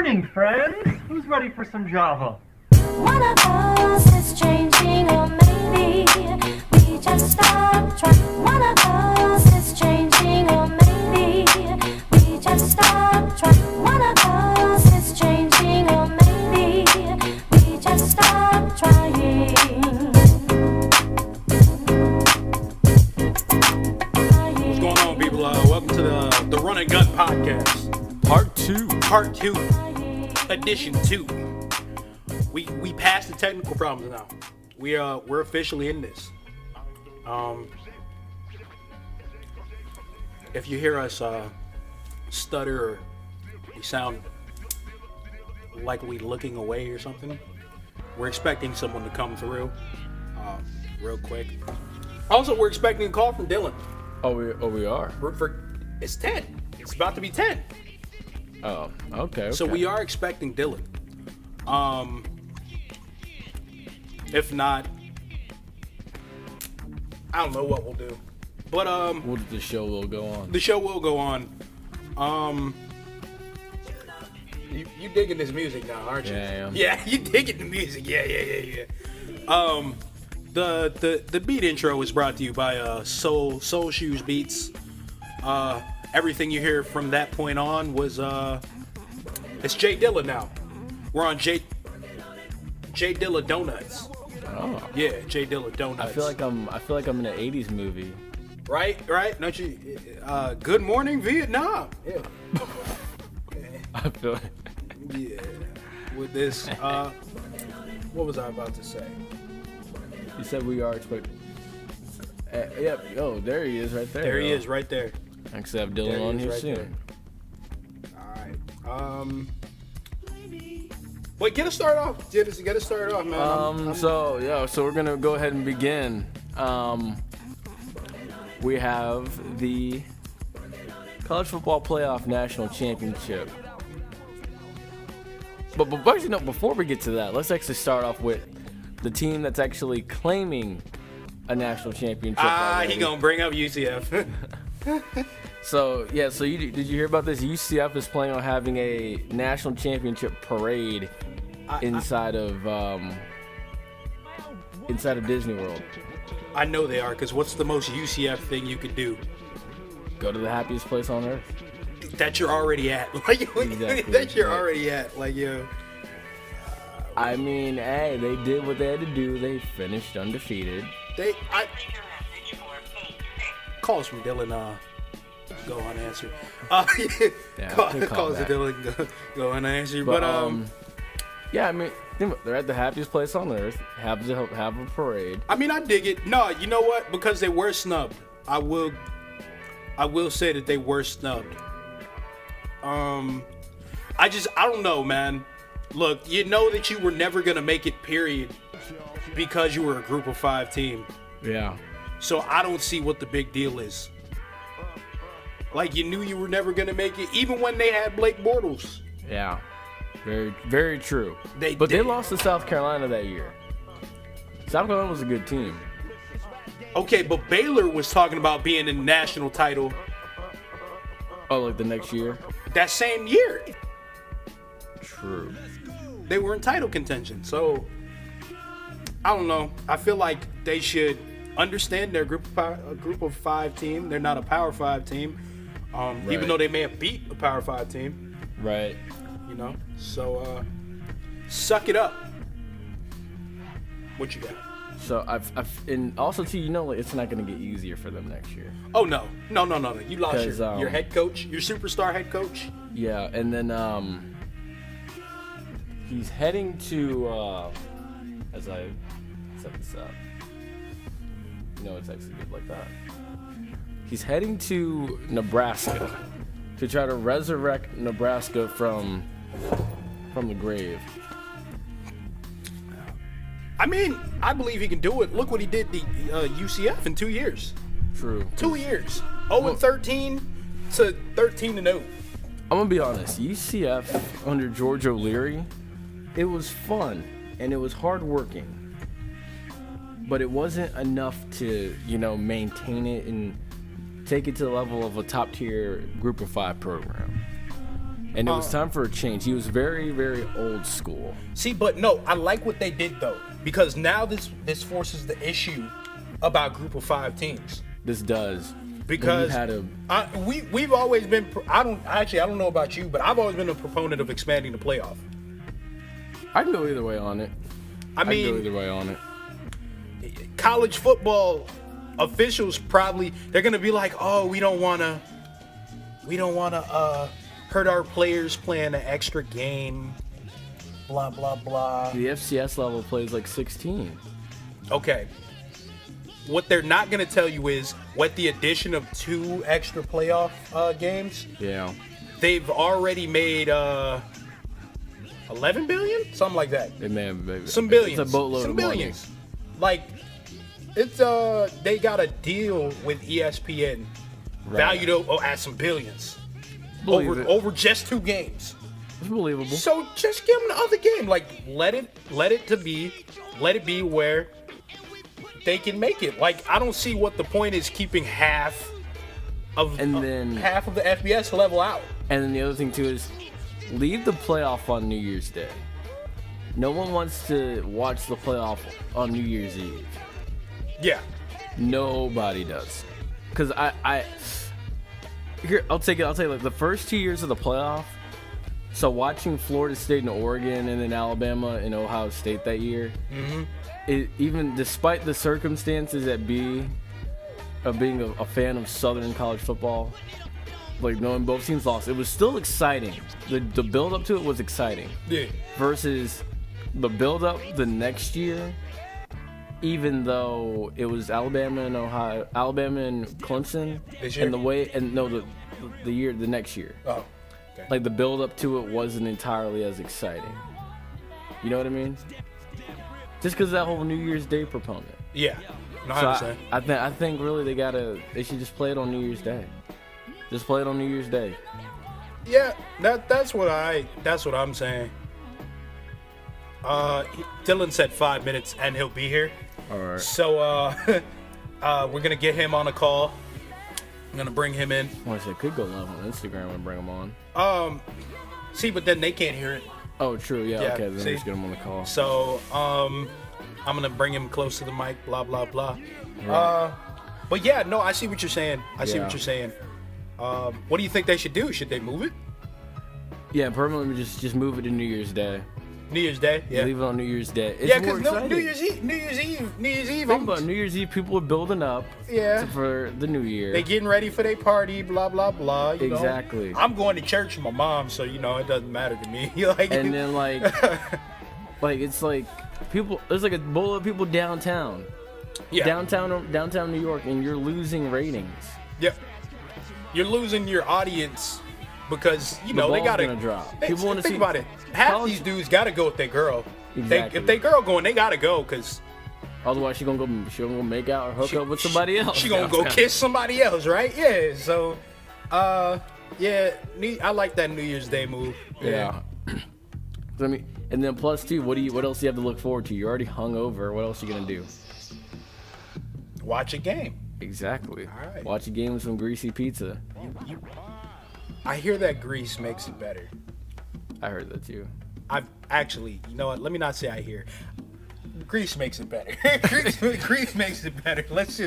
morning, friends. Who's ready for some Java? One of us is changing, or maybe we just stop trying. One of us is changing, or maybe we just stop trying. One of us is changing, or maybe we just stop trying. What's going on, people? Welcome to the Run and Gun Podcast. Part 2, edition 2. We passed the technical problems now. We're officially in this. If you hear us stutter or we sound like we looking away or something, we're expecting someone to come through real quick. Also, we're expecting a call from Dylan. Oh, we are. It's 10. It's about to be 10. Oh, okay. So we are expecting Dylan. If not, I don't know what we'll do. But the show will go on. The show will go on. You digging this music now, aren't you? Yeah, I am. Yeah, you digging the music. Yeah. The beat intro is brought to you by Soul Shoes Beats. Everything you hear from that point on was it's Jay Dilla now. We're on Jay Dilla Donuts. Oh. Yeah, Jay Dilla Donuts. I feel like I'm in an '80s movie. Right. Don't you? Good morning, Vietnam. Yeah. I feel like. Yeah. With this, what was I about to say? You said we are expecting. Yep. Oh, there he is, right there. There he is, right there. Thanks to have Dylan on here right soon. there. All right. Wait, get us started off. Get us started off, man. So we're gonna go ahead and begin. We have the College Football Playoff National Championship. But actually, no. Before we get to that, let's actually start off with the team that's actually claiming a national championship. He gonna bring up UCF. So did you hear about this? UCF is planning on having a national championship parade inside of Disney World. I know they are, because what's the most UCF thing you could do? Go to the happiest place on earth. That you're already at. Like, Exactly. that you're already at. Like, yo. I mean, hey, they did what they had to do. They finished undefeated. Calls from Dylan. Go unanswered. Calls from Dylan. Go unanswered. But yeah, I mean, they're at the happiest place on earth. Have a parade. I mean, I dig it. No, you know what? Because they were snubbed. I will say that they were snubbed. I don't know, man. Look, you know that you were never gonna make it, period, because you were a Group of 5 team. Yeah. So I don't see what the big deal is. Like, you knew you were never gonna make it, even when they had Blake Bortles. Yeah. Very, very true. They did. Lost to South Carolina that year. South Carolina was a good team. Okay, but Baylor was talking about being in the national title. Oh, like the next year? That same year. True. They were in title contention. So, I don't know. I feel like they should understand they're a group of 5 team. They're not a Power 5 team. Right. Even though they may have beat a Power 5 team. Right. You know? So, suck it up. What you got? So and also too, it's not going to get easier for them next year. Oh no. You lost your head coach, your superstar head coach. Yeah, and then he's heading to as I set this up. It's actually good like that. He's heading to Nebraska to try to resurrect Nebraska from the grave. I mean, I believe he can do it. Look what he did to UCF in 2 years. True. 2 years. 0-13 to 13-0. I'm gonna be honest. UCF under George O'Leary, it was fun and it was hardworking, but it wasn't enough to maintain it and take it to the level of a top tier Group of 5 program. And it was time for a change. He was very, very old school. See, but no, I like what they did though, because now this forces the issue about group of 5 teams. This does. Because When you had we've always been. I don't know about you, but I've always been a proponent of expanding the playoff. I can go either way on it. I I can go mean, either way on it. college football officials probably they're gonna be like, oh, we don't wanna hurt our players playing an extra game. Blah blah blah. The FCS level plays like 16. Okay. What they're not going to tell you is what the addition of 2 extra playoff games, Yeah. they've already made 11 billion? Something like that. It may have maybe, Some billions. It's a boatload Some of billions. Like, it's they got a deal with ESPN valued at some billions Believe it. over just 2 games. It's believable. So just give them the other game. Like, let it be where they can make it. Like, I don't see what the point is keeping half of the FBS level out. And then the other thing too is leave the playoff on New Year's Day. No one wants to watch the playoff on New Year's Eve. Yeah. Nobody does. Cause I'll take it like the first 2 years of the playoff. So watching Florida State and Oregon and then Alabama and Ohio State that year, even despite the circumstances of being a fan of Southern college football, like knowing both teams lost, it was still exciting. The build up to it was exciting. Yeah. Versus the build up the next year, even though it was Alabama and Clemson, This year? and the next year. Oh. Okay. Like the build up to it wasn't entirely as exciting. You know what I mean? Just because that whole New Year's Day proponent. Yeah. No, I So understand. I think really they should just play it on New Year's Day. Just play it on New Year's Day. Yeah, that's what I'm saying. Dylan said 5 minutes and he'll be here. All right. So we're gonna get him on a call. I'm gonna bring him in. Well, I said could go live on Instagram and bring them on. See, but then they can't hear it. Oh, true. Yeah. Yeah, Okay. Then see? just get them on the call. So I'm gonna bring him close to the mic. Blah blah blah. Right. But yeah, no, I see what you're saying. I see Yeah. what you're saying. What do you think they should do? Should they move it? Yeah, permanently just move it to New Year's Day. New Year's Day? Yeah. Leave it on New Year's Day. It's Yeah, more because exciting. New Year's Eve. Think about it, New Year's Eve, people are building up Yeah. for the New Year. They getting ready for their party, blah blah blah. You know? Exactly. I'm going to church with my mom, so it doesn't matter to me. Like, And then like it's like people. There's like a bowl of people downtown, yeah, downtown New York, and you're losing ratings. Yep. You're losing your audience because they ball's gotta gonna drop. They, People wanna think see- about it. Half college- these dudes gotta go with their girl. Exactly. If they girl going, they gotta go because Otherwise, she gonna go make out or hook up with somebody else. she gonna go kiss somebody else, right? Yeah. So, yeah, I like that New Year's Day move. Yeah. I mean, and then plus two, what else do you have to look forward to? You're already hungover. What else are you gonna do? Watch a game. Exactly. All right. Watch a game with some greasy pizza. I hear that grease makes it better. I heard that too. I've actually, you know what? Let me not say I hear. Grease makes it better. Grease makes it better. Let's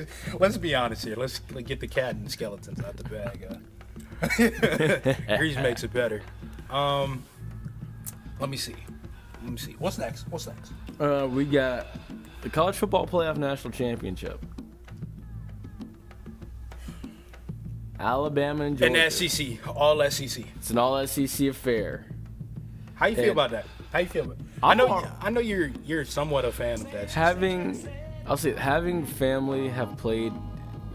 be honest here. Let's get the cat and the skeletons out the bag. Grease makes it better. Let me see. What's next? We got the College Football Playoff National Championship. Alabama and Georgia. And SEC, all SEC. It's an all SEC affair. How you feel And- about that? How you feel about? I'm I know you're somewhat a fan of that. Having family have played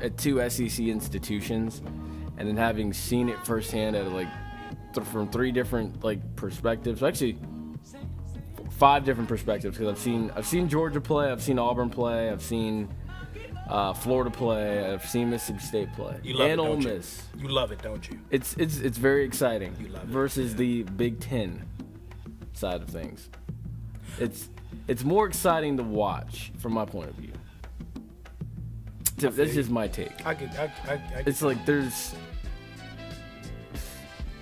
at two SEC institutions, and then having seen it firsthand at from three different perspectives. Actually, 5 different perspectives because I've seen Georgia play, I've seen Auburn play, I've seen Florida play, I've seen Mississippi State play, You love and it, Ole don't you? Miss. You love it, don't you? It's very exciting You love it, versus the Big Ten side of things. It's more exciting to watch from my point of view. That's just my take. I get. It's like there's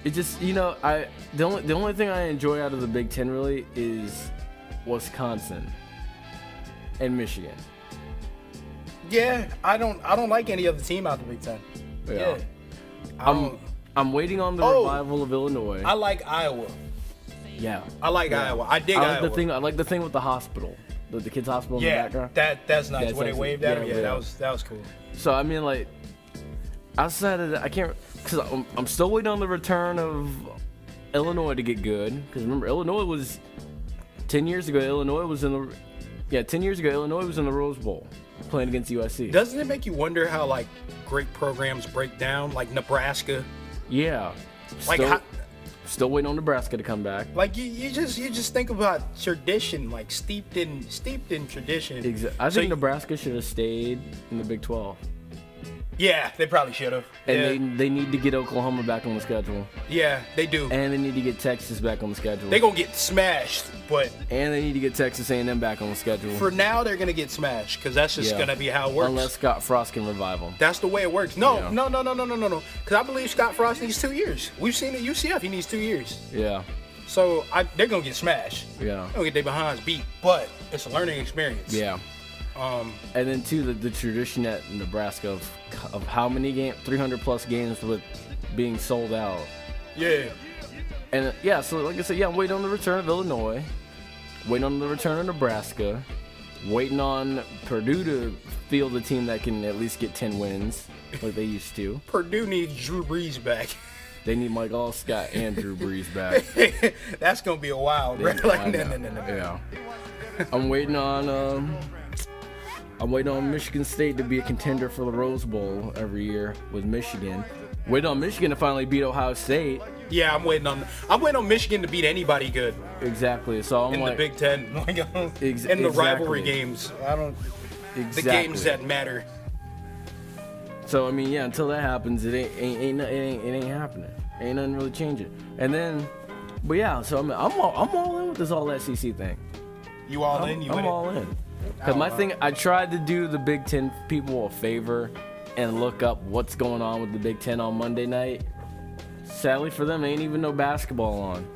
It just, the only thing I enjoy out of the Big Ten really is Wisconsin and Michigan. Yeah, I don't like any other team out of the Big Ten. Yeah. I'm waiting on the revival of Illinois. I like Iowa. Yeah. I like Iowa. I dig Iowa. I like the thing with the hospital. The kids' hospital in the background. That's nice. That's when they actually- waved at him, yeah. that was cool. So, I mean, like, outside of that, I can't, because I'm still waiting on the return of Illinois to get good. Because remember, Illinois was, 10 years ago, Illinois was in the Rose Bowl playing against USC. Doesn't it make you wonder how, like, great programs break down? Like Nebraska? Yeah. Like, Still waiting on Nebraska to come back. like you just think about tradition, like steeped in tradition. I So think Nebraska should have stayed in the Big 12. Yeah, they probably should have. And they need to get Oklahoma back on the schedule. Yeah, they do. And they need to get Texas back on the schedule. They're going to get smashed, but And they need to get Texas A&M back on the schedule. for now, they're going to get smashed because that's just Yeah. going to be how it works. Unless Scott Frost can revive them. That's the way it works. No. Yeah. Because I believe Scott Frost needs 2 years. We've seen at UCF, he needs 2 years. Yeah. So they're going to get smashed. Yeah. They're going to get their behinds beat, but it's a learning experience. Yeah. And then too, the tradition at Nebraska of how many 300 plus games with being sold out. Yeah. And so like I said, I'm waiting on the return of Illinois, waiting on the return of Nebraska, waiting on Purdue to field a team that can at least get 10 wins like they used to. Purdue needs Drew Brees back. They need Mike Allscott and Drew Brees back. That's going to be a wild, right? I Like, know. no. Yeah. I'm waiting on Michigan State to be a contender for the Rose Bowl every year with Michigan. Waiting on Michigan to finally beat Ohio State. Yeah, I'm waiting on Michigan to beat anybody good Exactly. So I'm in like, the Big Ten. In the rivalry games. The games that matter. So I mean, until that happens, it ain't happening. Ain't nothing really changing. And then, but yeah, so I'm all in with this all SEC thing. You all in? I'm all in. Because my thing, I tried to do the Big Ten people a favor and look up what's going on with the Big Ten on Monday night. Sadly for them, ain't even no basketball on.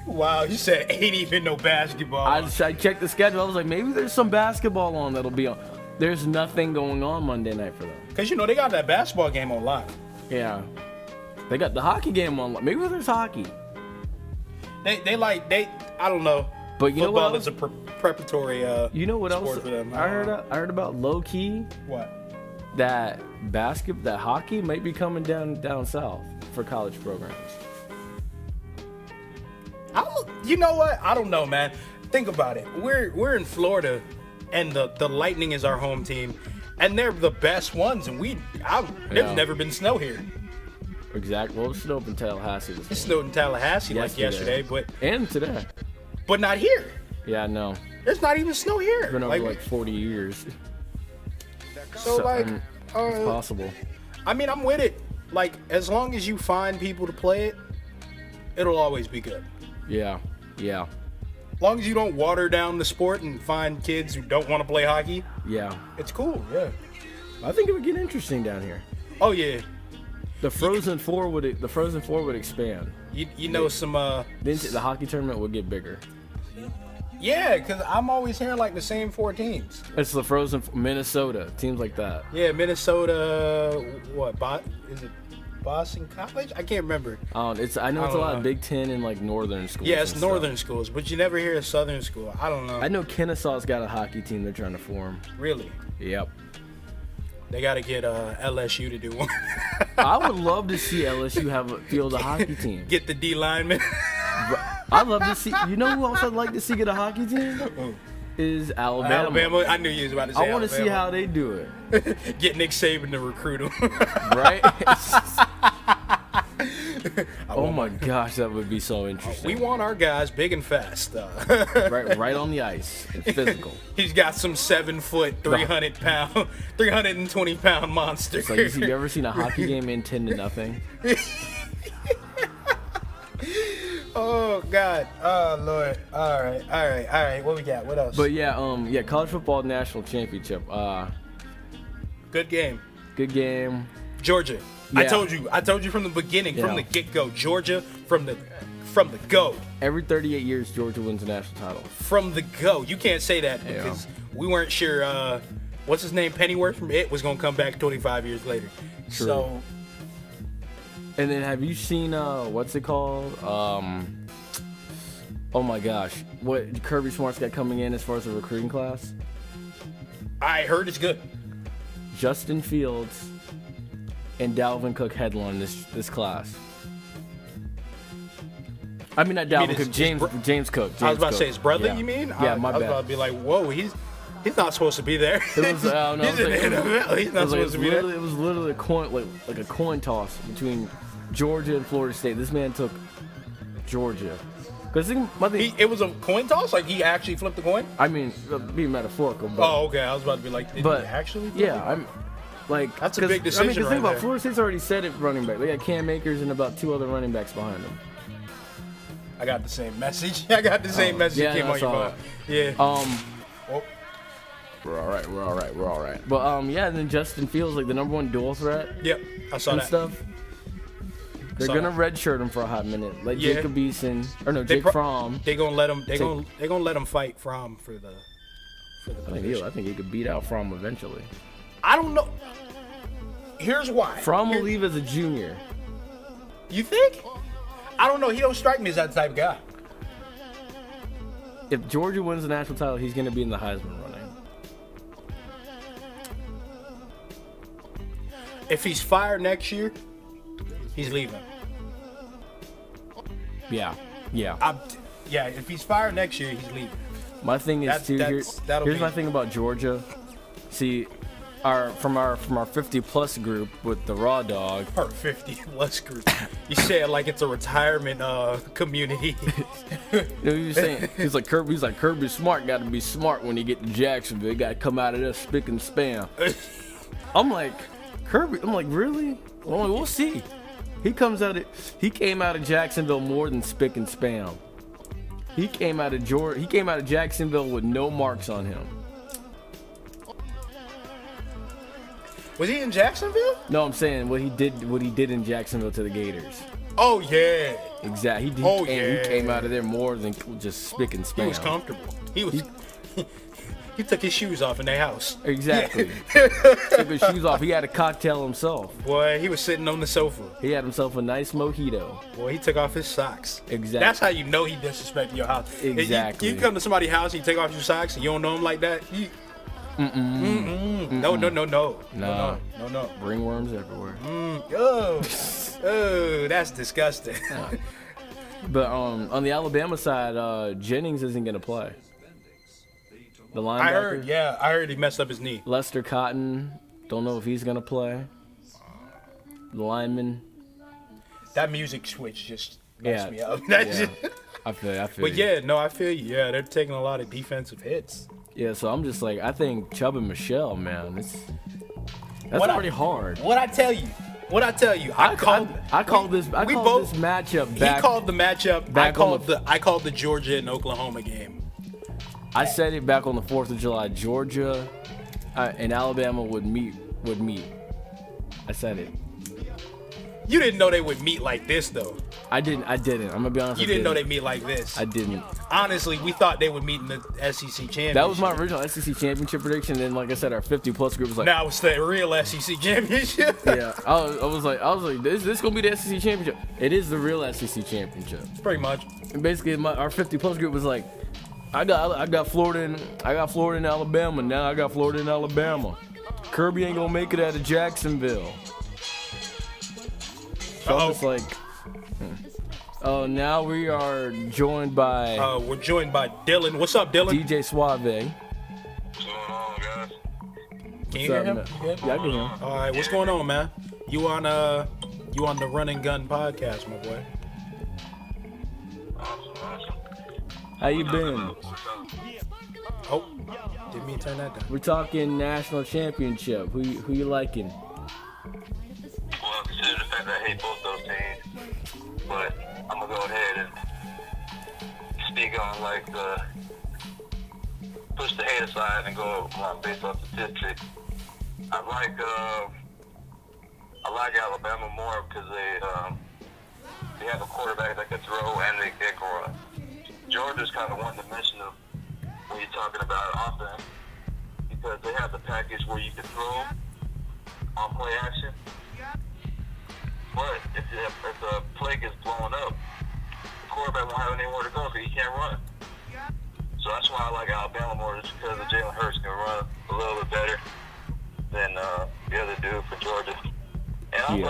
Wow, you said ain't even no basketball. I checked the schedule. I was like, maybe there's some basketball on that'll be on. There's nothing going on Monday night for them. Because, they got that basketball game on lock. Yeah. They got the hockey game on. Maybe there's hockey. I don't know. But you know what Football else? is a preparatory You know what else? sport for them. I heard about low key What? that hockey might be coming down south for college programs. You know what? I don't know, man. Think about it. We're in Florida, and the Lightning is our home team, and they're the best ones. And there's never been snow here. Exactly. Well, it snowed in Tallahassee It snowed in Tallahassee like yesterday, and today. but not here. Yeah, no. There's not even snow here. It's been over like 40 years. so I mean, it's possible. I mean, I'm with it. Like, as long as you find people to play it, it'll always be good. Yeah. As long as you don't water down the sport and find kids who don't want to play hockey, Yeah. it's cool. Yeah. I think it would get interesting down here. Oh yeah. The Frozen Four would expand. You know some The hockey tournament would get bigger. yeah, because I'm always hearing like the same 4 teams. It's the Frozen Minnesota teams like that. Yeah, Minnesota. What? Is it Boston College? I can't remember. I know it's a don't lot know. of Big Ten and like northern schools. Yeah, it's and stuff. northern schools, but you never hear a southern school. I don't know. I know Kennesaw's got a hockey team they're trying to form. Really? Yep. They got to get LSU to do one. I would love to see LSU field a hockey team. Get the D lineman. I'd love to see. You know who else I'd like to see get a hockey team? Is Alabama. Alabama. I knew you was about to say I want to see how they do it. Get Nick Saban to recruit him. Right? Oh my gosh, that would be so interesting. We want our guys big and fast. right on the ice. It's physical. He's got some 7 foot, 300 pound, 320 pound monster. It's like, you ever seen a hockey game end 10-0? Oh God. Oh Lord. All right. What we got? What else? But yeah, college football national championship. Good game. Good game. Georgia. I told you from the beginning, from Yeah. the get-go. Georgia, from the go. Every 38 years, Georgia wins a national title. From the go. You can't say that because we weren't sure what's his name, Pennyworth from It, was going to come back 25 years later. True. So, And then have you seen what's it called? Oh my gosh, what Kirby Smart's got coming in as far as the recruiting class? I heard it's good. Justin Fields and Dalvin Cook headline this class. I mean not mean Dalvin Cook, his James Cook. I was about to Cook. say his brother, Yeah. you mean? Yeah, I my was bad. about to be like, whoa, he's not supposed to be there. It was, no, He's in the NFL. He's not supposed to be there. It was literally a coin, like a coin toss between Georgia and Florida State. This man took Georgia. Because It was a coin toss? Like he actually flipped the coin? I mean, being metaphorical, but Oh, okay. I was about to be like, did he actually flip yeah, the I'm like That's a 'cause- big decision I mean, 'cause right think about there. Florida State's already said it running back. They got Cam Akers and about 2 other running backs behind them. I got the same message. I got the same message yeah, came I on your saw phone. Yeah. Oh, We're all right. But yeah, and then Justin Fields like the number 1 dual threat yep. I saw and that. stuff. They're Saw gonna that. redshirt him for a hot minute. Let Yeah. Jacob Eason or no They Jake pro- Fromm. They gonna let him. They gonna let him fight Fromm for the position. I think he could beat out Fromm eventually. I don't know. Here's why. Fromm will leave as a junior. You think? I don't know. He don't strike me as that type of guy. If Georgia wins the national title, he's gonna be in the Heisman running. If he's fired next year, he's leaving. Yeah. Yeah. If he's fired next year, he's leaving. My thing is that'll here's be- my thing about Georgia. See, from our 50+ group with the Raw Dog. Or 50 plus group. You say it like it's a retirement community. You know, he was saying he's like Kirby Smart got to be smart when he get to Jacksonville. He got to come out of there spick and spam. I'm like Kirby. I'm like really? I'm like, we'll see. He came out of Jacksonville more than spick and spam. He came out of Jacksonville with no marks on him. Was he in Jacksonville? No, I'm saying what he did in Jacksonville to the Gators. Oh yeah. Exactly. He came out of there more than just spick and spam. He was comfortable. He took his shoes off in their house. Exactly. Took his shoes off. He had a cocktail himself. Boy, he was sitting on the sofa. He had himself a nice mojito. Boy, he took off his socks. Exactly. That's how you know he disrespected your house. If Exactly. You come to somebody's house, you take off your socks, and you don't know him like that. No. No. Ringworms everywhere. Oh, that's disgusting. But on the Alabama side, Jennings isn't gonna play. The linebacker. I heard he messed up his knee. Lester Cotton, don't know if he's gonna play. The lineman. That music switch just messed me up. Yeah. I feel. But you. yeah, no, I feel you. Yeah, they're taking a lot of defensive hits. Yeah, so I'm just like, I think Chubb and Michelle, man, that's What pretty hard. What I tell you? I called this matchup back. He called the matchup. back on I called the Georgia and Oklahoma game. I said it back on the 4th of July. Georgia and Alabama would meet. I said it. You didn't know they would meet like this, though. I didn't. I'm gonna be honest. You didn't know they meet like this. I didn't. Honestly, we thought they would meet in the SEC championship. That was my original SEC championship prediction. And like I said, our 50+ group was like, Now it's the real SEC championship. yeah. I was like, this gonna be the SEC championship. It is the real SEC championship. Pretty much. And basically, our 50+ group was like, I got Florida and Alabama. Now I got Florida and Alabama. Kirby ain't gonna make it out of Jacksonville. So I'm just like, oh, now we are joined by We're joined by Dylan. What's up, Dylan? DJ Suave. What's going on, guys? Can you hear him? Yeah, I can hear him. All right, what's going on, man? You on the Run and Gun podcast, my boy? Awesome. How you been? Oh, didn't mean to turn that down. We're talking national championship. Who you liking? Well, consider the fact that I hate both those teams, but I'm gonna go ahead and speak on like the push the hate aside and go based off statistics. I like I like Alabama more because they have a quarterback that can throw and they can run. Georgia's kind of one-dimensional when you're talking about offense because they have the package where you can throw on play action. But if the play gets blown up, the quarterback won't have anywhere to go because he can't run. So that's why I like Alabama more, just because Jalen Hurts can run a little bit better than the other dude for Georgia. And also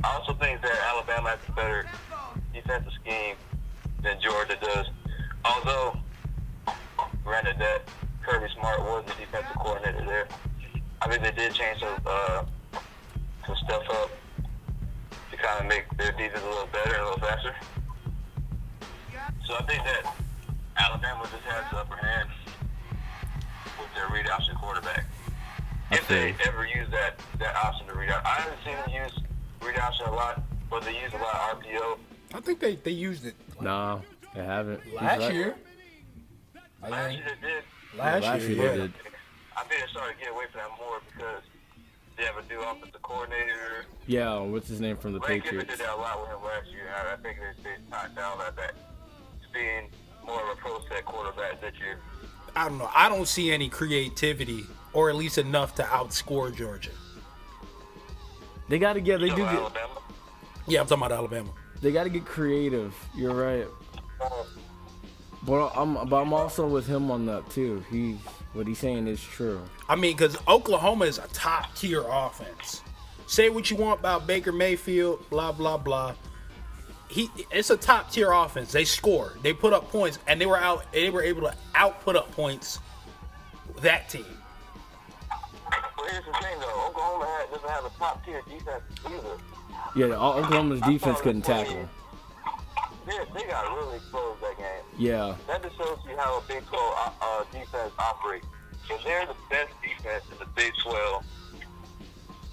I also think that Alabama has a better defensive scheme than Georgia does. Although, granted that Kirby Smart was the defensive coordinator there, I think they did change some stuff up to kind of make their defense a little better and a little faster. So I think that Alabama just has the upper hand with their read option quarterback. If they ever use that option to read out. I haven't seen them use read option a lot, but they use a lot of RPO. I think they used it No, they haven't. last year. Last year they did. Last year, they yeah. did. I think they started to get away from that more because they have a new offensive coordinator. Yeah, what's his name from the Lane Kiffin Patriots? did that a lot with him last year. I think they tied down at that. Being more of a pro set quarterback this year. I don't know. I don't see any creativity, or at least enough to outscore Georgia. They got to get. They So do get. Alabama. Yeah, I'm talking about Alabama. They got to get creative. You're right. But I'm also with him on that too. What he's saying is true. I mean, because Oklahoma is a top tier offense. Say what you want about Baker Mayfield, blah blah blah. It's a top tier offense. They score, they put up points, and they were able to output up points with that team. But here's the thing though, Oklahoma doesn't have a top tier defense either. Yeah, Oklahoma's defense couldn't tackle. They got really exposed that game. Yeah, That just shows you how a Big 12 defense operates. If they're the best defense in the Big 12,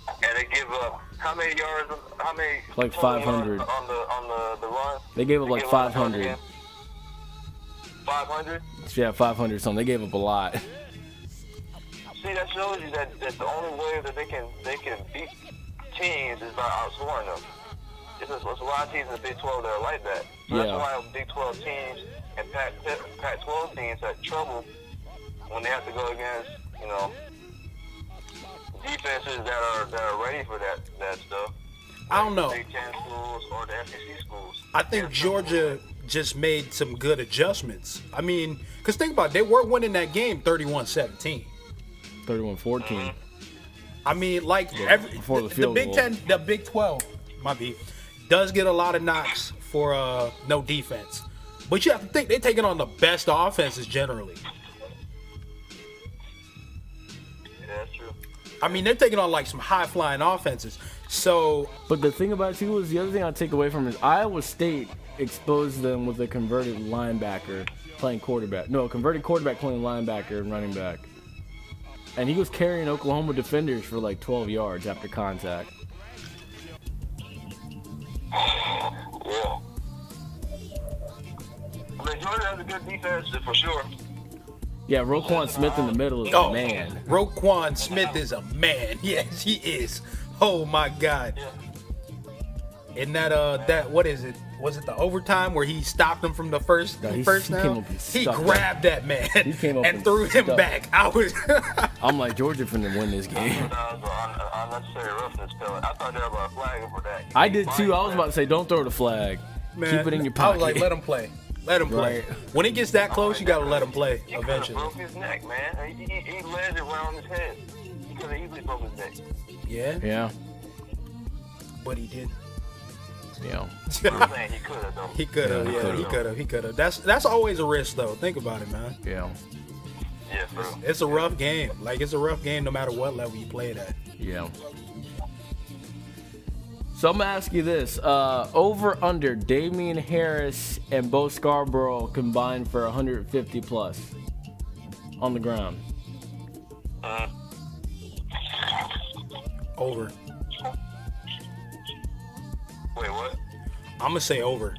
and they give up how many yards? How many? Like total 500. yards on the run. they gave up like 500. 500. Yeah, 500 something. They gave up a lot. See, that shows you that the only way that they can beat teams is by outscoring them. There's a lot of teams in the Big 12 that are like that. So Yeah. that's why Big 12 teams and Pac-12 teams have trouble when they have to go against, defenses that are ready for that stuff. I don't know. Big Ten schools or the SEC schools. I think Georgia just made some good adjustments. I mean, because think about it, they were winning that game 31-17. 31-14. I mean, like before the the field Big goal. Ten, the Big 12, might be, does get a lot of knocks for no defense. But you have to think they're taking on the best offenses generally. Yeah, that's true. I mean, they're taking on like some high-flying offenses. So, But the thing about it too is the other thing I take away from it is Iowa State exposed them with a converted linebacker playing quarterback. No, converted quarterback playing linebacker and running back. And he was carrying Oklahoma defenders for like 12 yards after contact. Yeah. I mean, Georgia has a good defense for sure. Yeah, Roquan Smith in the middle is oh, a man. Roquan Smith is a man. Yes, he is. Oh my God. Yeah. And that what is it? Was it the overtime where he stopped him from the first No, he first came down? up and He stuck grabbed that man came up and and threw him stuck. back. I was I'm like, Georgia finna win this game. That was an unnecessary roughness penalty. I thought they were about to flag him for that. I did too. I was about to say, don't throw the flag. Man, Keep it in your I pocket. was like, let him play. Let him play. Right. When it gets that close, you gotta let him play He could have eventually. broke his neck, man. He landed right on his head. He could have easily broke his neck. Yeah, Yeah, but he did. yeah. I'm saying he could have, though. He could have. Yeah, he Yeah, he could've. could have. He could have. That's always a risk, though. Think about it, man. Yeah, Yeah, bro. It's a rough game. Like it's a rough game, no matter what level you play it at. yeah. So I'm gonna ask you this: over under Damian Harris and Bo Scarborough combined for 150 plus on the ground. Over. Wait, what? I'm gonna say over.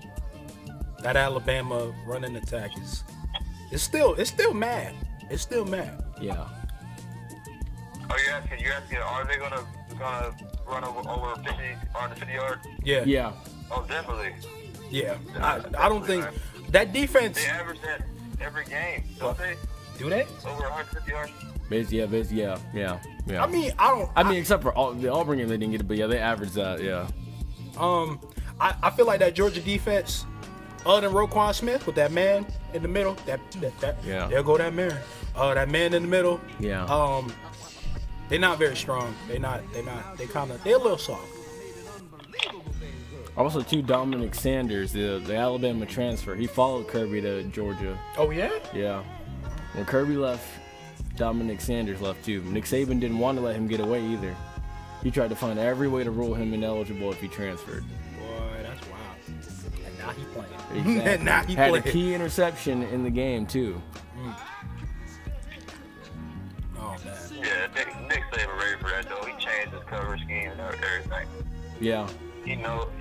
That Alabama running attack is. It's still mad. It's still mad. Yeah. Oh, you're asking, are they gonna run over 50 on the 50 yard? Yeah. Yeah. Oh, definitely. Yeah. I don't think that defense. They average that every game, don't they? Do they? Over 150 yards. Yeah. I mean, I don't. Except for the Auburn game, they didn't get it, but yeah, they averaged that. Yeah. I feel like that Georgia defense, other than Roquan Smith with that man in the middle, that Yeah. there go that man. That man in the middle. Yeah. They're not very strong. They're a little soft. Also, too, Dominic Sanders, the Alabama transfer, he followed Kirby to Georgia. Oh yeah? Yeah. When Kirby left, Dominic Sanders left too. Nick Saban didn't want to let him get away either. He tried to find every way to rule him ineligible if he transferred. Boy, that's wild. And now he playing. Exactly. And now he Had playing. a key interception in the game too. Oh man. Yeah, Nick Saban ready for that though. He changed his cover scheme and everything. Yeah. You got Kirby,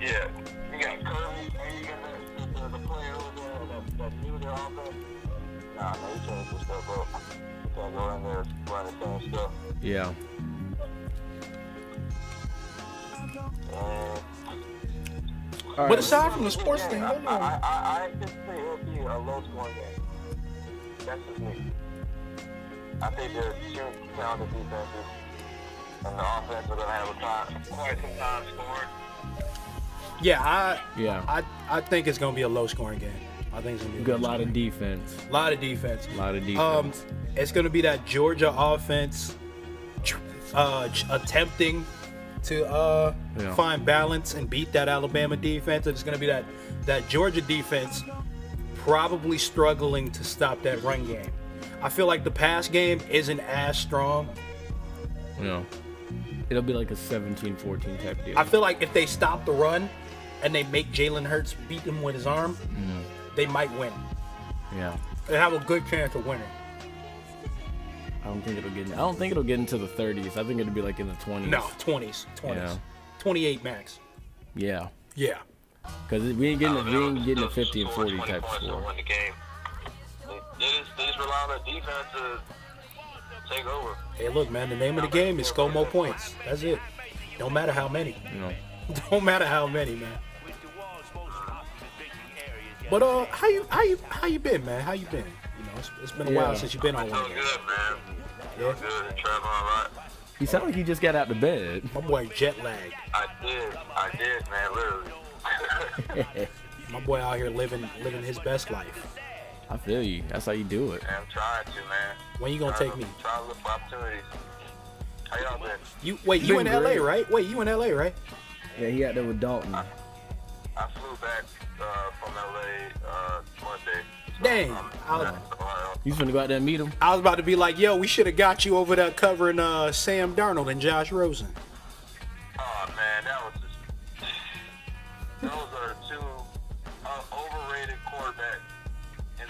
and you got the player over there that knew their offense. Nah, he changed his stuff up. You can't go in there run the same stuff. Yeah. But aside from the sports thing, I anticipate it'll be a low-scoring game. That's just me. I think there's two talented defenses, and the offense are going to have quite some time scoring. Yeah, I think it's gonna be a low scoring game. I think it's gonna be Got a lot of defense. A lot of defense. It's gonna be that Georgia offense attempting to find balance and beat that Alabama defense. And it's gonna be that Georgia defense probably struggling to stop that run game. I feel like the pass game isn't as strong. No. It'll be like a 17-14 type deal. I feel like if they stop the run and they make Jalen Hurts beat him with his arm, they might win. Yeah. They have a good chance of winning. I don't think it'll get into the 30s. I think it'll be like in the 20s. No, 20s. Yeah. 28 max. Yeah. Yeah. Because we ain't getting a 50 and 40 type score. Win the game. They just rely on the defense to take over. Hey, look, man, the name of the game is score more points. That's it. Don't matter how many. You know. Don't matter how many, man. But how you been, man? How you been? You know, it's been a while since you've been on one. Feeling good, man. Feeling good. Traveling a lot. He sounded like he just got out of bed. My boy jet lagged. I did, man. Literally. My boy out here living his best life. I feel you. That's how you do it. I'm trying to, man. When you gonna take me? Trying to look for opportunities. How y'all been? You in Been LA, great. right? Wait, you in LA, right? Yeah, he out there with Dalton. I flew back from LA Monday. So Dang. I'm back to Ohio. He's gonna go out there and meet him. I was about to be like, yo, we should have got you over there covering Sam Darnold and Josh Rosen. Oh man, that was just. Those are two overrated quarterbacks in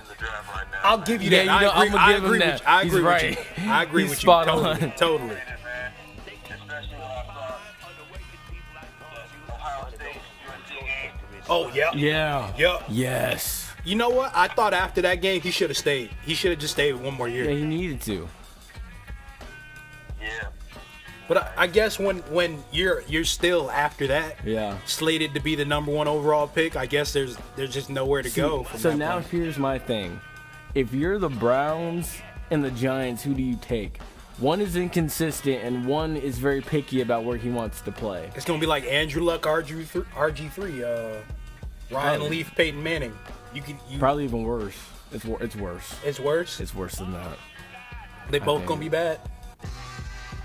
the draft right now. I'll give you Yeah, that. you know, I agree, I'ma I give him agree that. with you. I He's agree right. with you. I agree He's with you. spot Totally. on. Totally. Man. Especially when I saw the Ohio State UNC game. Oh, yeah. Yeah. Yep. Yes. You know what? I thought after that game, he should have stayed. He should have just stayed one more year. Yeah, he needed to. Yeah. But I guess when you're still after that, Yeah. slated to be the number 1 overall pick, I guess there's just nowhere to go. From So that now point. here's my thing. If you're the Browns and the Giants, who do you take? One is inconsistent and one is very picky about where he wants to play. It's gonna be like Andrew Luck, RG3, Ryan Probably. Leaf, Peyton Manning. You Probably even worse. It's worse. It's worse. It's worse than that. They both think. gonna be bad.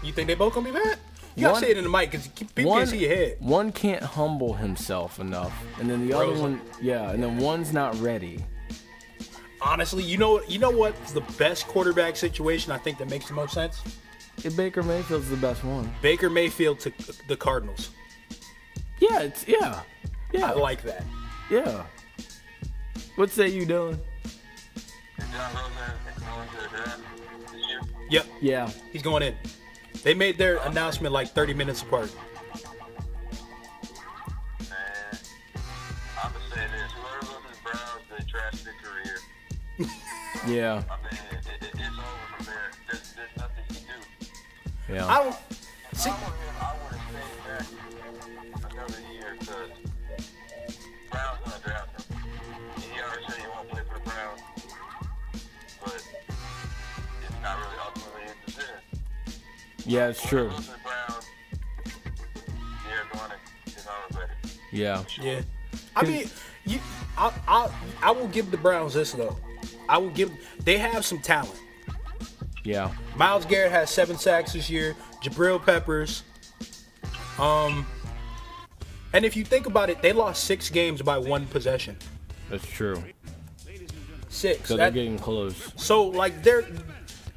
You think they both gonna be bad? You gotta One- say it in the mic because people can't see your head. One can't humble himself enough, and then the other Rosen. one, yeah, and then one's not ready. Honestly, you know what's the best quarterback situation? I think that makes the most sense. If Baker Mayfield's the best one. Baker Mayfield to the Cardinals. Yeah, I like that. yeah. What say you, Dylan? Is John Rosen going to the draft this year? Yep, Yeah, he's going in. They made their announcement like 30 minutes apart. Man, I'm gonna say this: whoever loses the Browns, they trash their career. yeah. I mean, it's over from there. There's nothing you can do. Yeah. I don't see. I would have stayed back another year because Brown's gonna draft him. He already said he won't play for the Browns, but it's not really ultimately his decision. Yeah, it's true. When he goes to the Browns, they're going to regret it. Yeah. Yeah. I mean, I will give the Browns this though. They have some talent. Yeah. Myles Garrett has 7 sacks this year. Jabril Peppers. And if you think about it, they lost 6 games by 1 possession. That's true. 6. So they're getting close. So like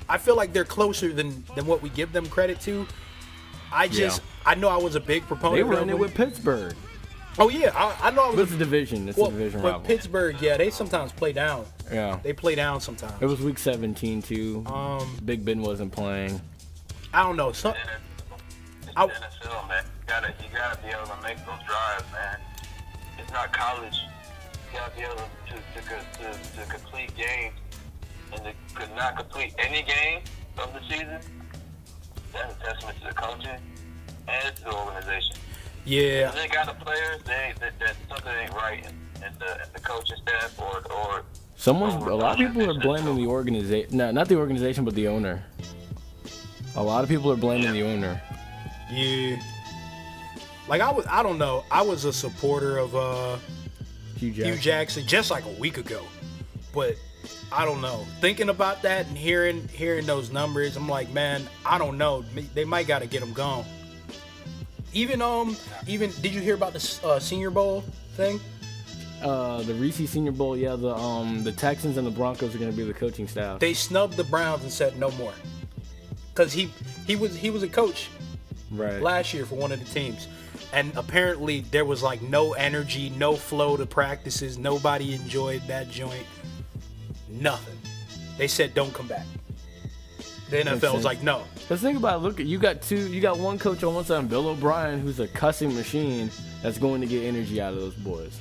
I feel like they're closer than what we give them credit to. I know I was a big proponent. They were of in it them. with Pittsburgh. Oh yeah, I know I was. It's a division. It's a division but rival. Pittsburgh, yeah, they sometimes play down. Yeah. They play down sometimes. It was week 17 too. Big Ben wasn't playing. I don't know. It's the NFL, man. You gotta be able to make those drives, man. It's not college. You gotta be able to complete games and to could not complete any game of the season. That's a testament to the coaching and to the organization. Yeah. If they got the players, that something ain't right in the coaching staff or A lot of people are blaming the organization. No, not the organization, but the owner. A lot of people are blaming the owner. Yeah. Like I don't know. I was a supporter of Hugh Jackson just like a week ago, but I don't know. Thinking about that and hearing those numbers, I'm like, man, I don't know. They might got to get him gone. Even did you hear about the Senior Bowl thing? The Reese Senior Bowl, yeah. The Texans and the Broncos are going to be the coaching staff. They snubbed the Browns and said no more, because he was a coach Right. last year for one of the teams, and apparently there was like no energy, no flow to practices. Nobody enjoyed that joint. Nothing. They said don't come back. The NFL was like no. Let's think about it. Look, you got one coach on one side, Bill O'Brien, who's a cussing machine that's going to get energy out of those boys.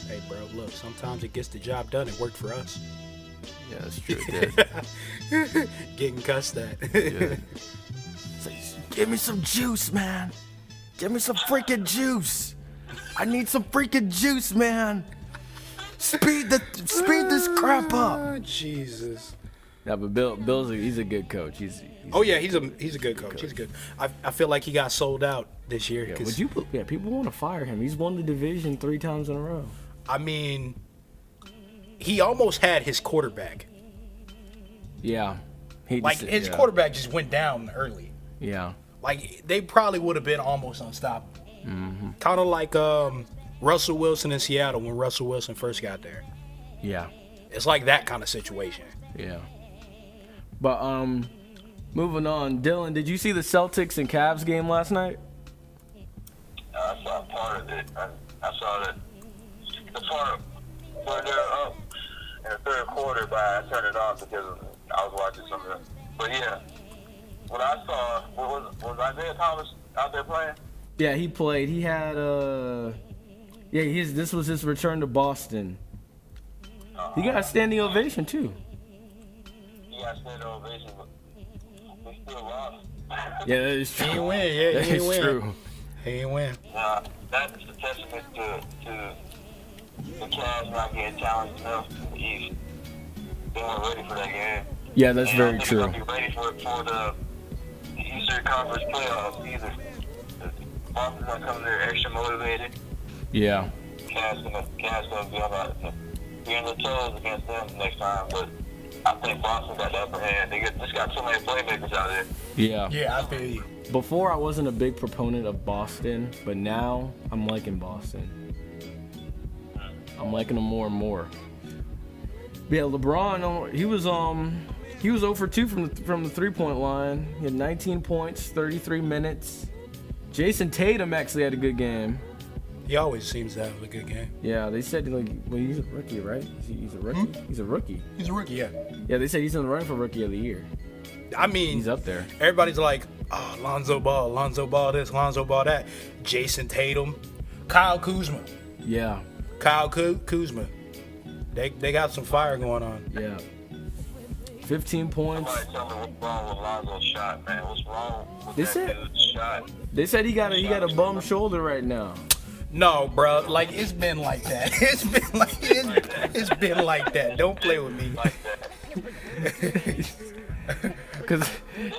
Hey, bro, look, sometimes it gets the job done. It worked for us. Yeah, that's true. It did. Getting cussed at. Yeah. Give me some juice, man. Give me some freaking juice. I need some freaking juice, man. Speed this crap up. Oh, Jesus. Yeah, but Bill's he's a good coach. He's Oh yeah, he's a good coach. He's good. I feel like he got sold out this year. Yeah, people want to fire him. He's won the division 3 times in a row. I mean, he almost had his quarterback. Yeah. His quarterback just went down early. Yeah. Like, they probably would have been almost unstoppable. Mm-hmm. Kind of like Russell Wilson in Seattle when Russell Wilson first got there. Yeah. It's like that kind of situation. Yeah. But moving on, Dylan, did you see the Celtics and Cavs game last night? I saw part of it. I saw the part where they're up in the third quarter, but I turned it off because I was watching some of them. But yeah, what I saw was Isaiah Thomas out there playing. Yeah, he played. He had this was his return to Boston. He got a standing ovation too. He got a standing ovation, but we still lost. Yeah, that is true. He ain't win. Yeah, That he ain't is win. true. He ain't win. That's a testament to the Cavs not getting challenged enough in the East. They weren't ready for that game. Yeah, that's And very I think true. they're gonna be ready for the Eastern Conference playoffs either. Boston's gonna come there extra motivated. Yeah. Cavs gonna be on the toes against them next time, but I think Boston got the upper hand. They just got too many playmakers out there. Yeah. Yeah, I feel you. Before I wasn't a big proponent of Boston, but now I'm liking Boston. I'm liking them more and more. Yeah, LeBron, he was 0 for 2 from the 3-point line. He had 19 points, 33 minutes. Jason Tatum actually had a good game. He always seems to have a good game. Yeah, they said he's a rookie, right? He's a rookie. He's a rookie. He's a rookie, yeah. Yeah, they said he's in the running for Rookie of the Year. I mean, He's up there. everybody's like, oh, Lonzo Ball this, Lonzo Ball that. Jason Tatum, Kyle Kuzma. Yeah. Kyle Kuzma. They got some fire going on. Yeah. 15 points. Somebody tell me what's wrong with Lonzo's shot, man. What's wrong with They that said- dude's shot? They said he got a bum shoulder right now. No, bro. Like, it's been like that. It's been like that. Don't play with me. Like that. Cause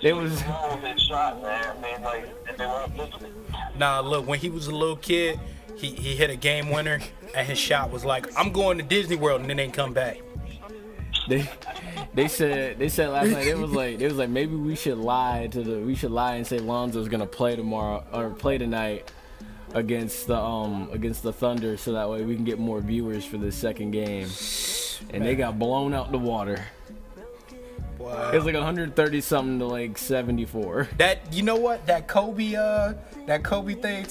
it was. What's wrong with his shot, man? I mean, like, they weren't listening. Nah, look, when he was a little kid, he hit a game winner, and his shot was like, I'm going to Disney World, and then they come back. They said last night it was like maybe we should lie and say Lonzo's gonna play tomorrow or play tonight against the Thunder, so that way we can get more viewers for the second game. And they got blown out the water. Wow. It was like 130 something to like 74. That, you know what? That Kobe thing,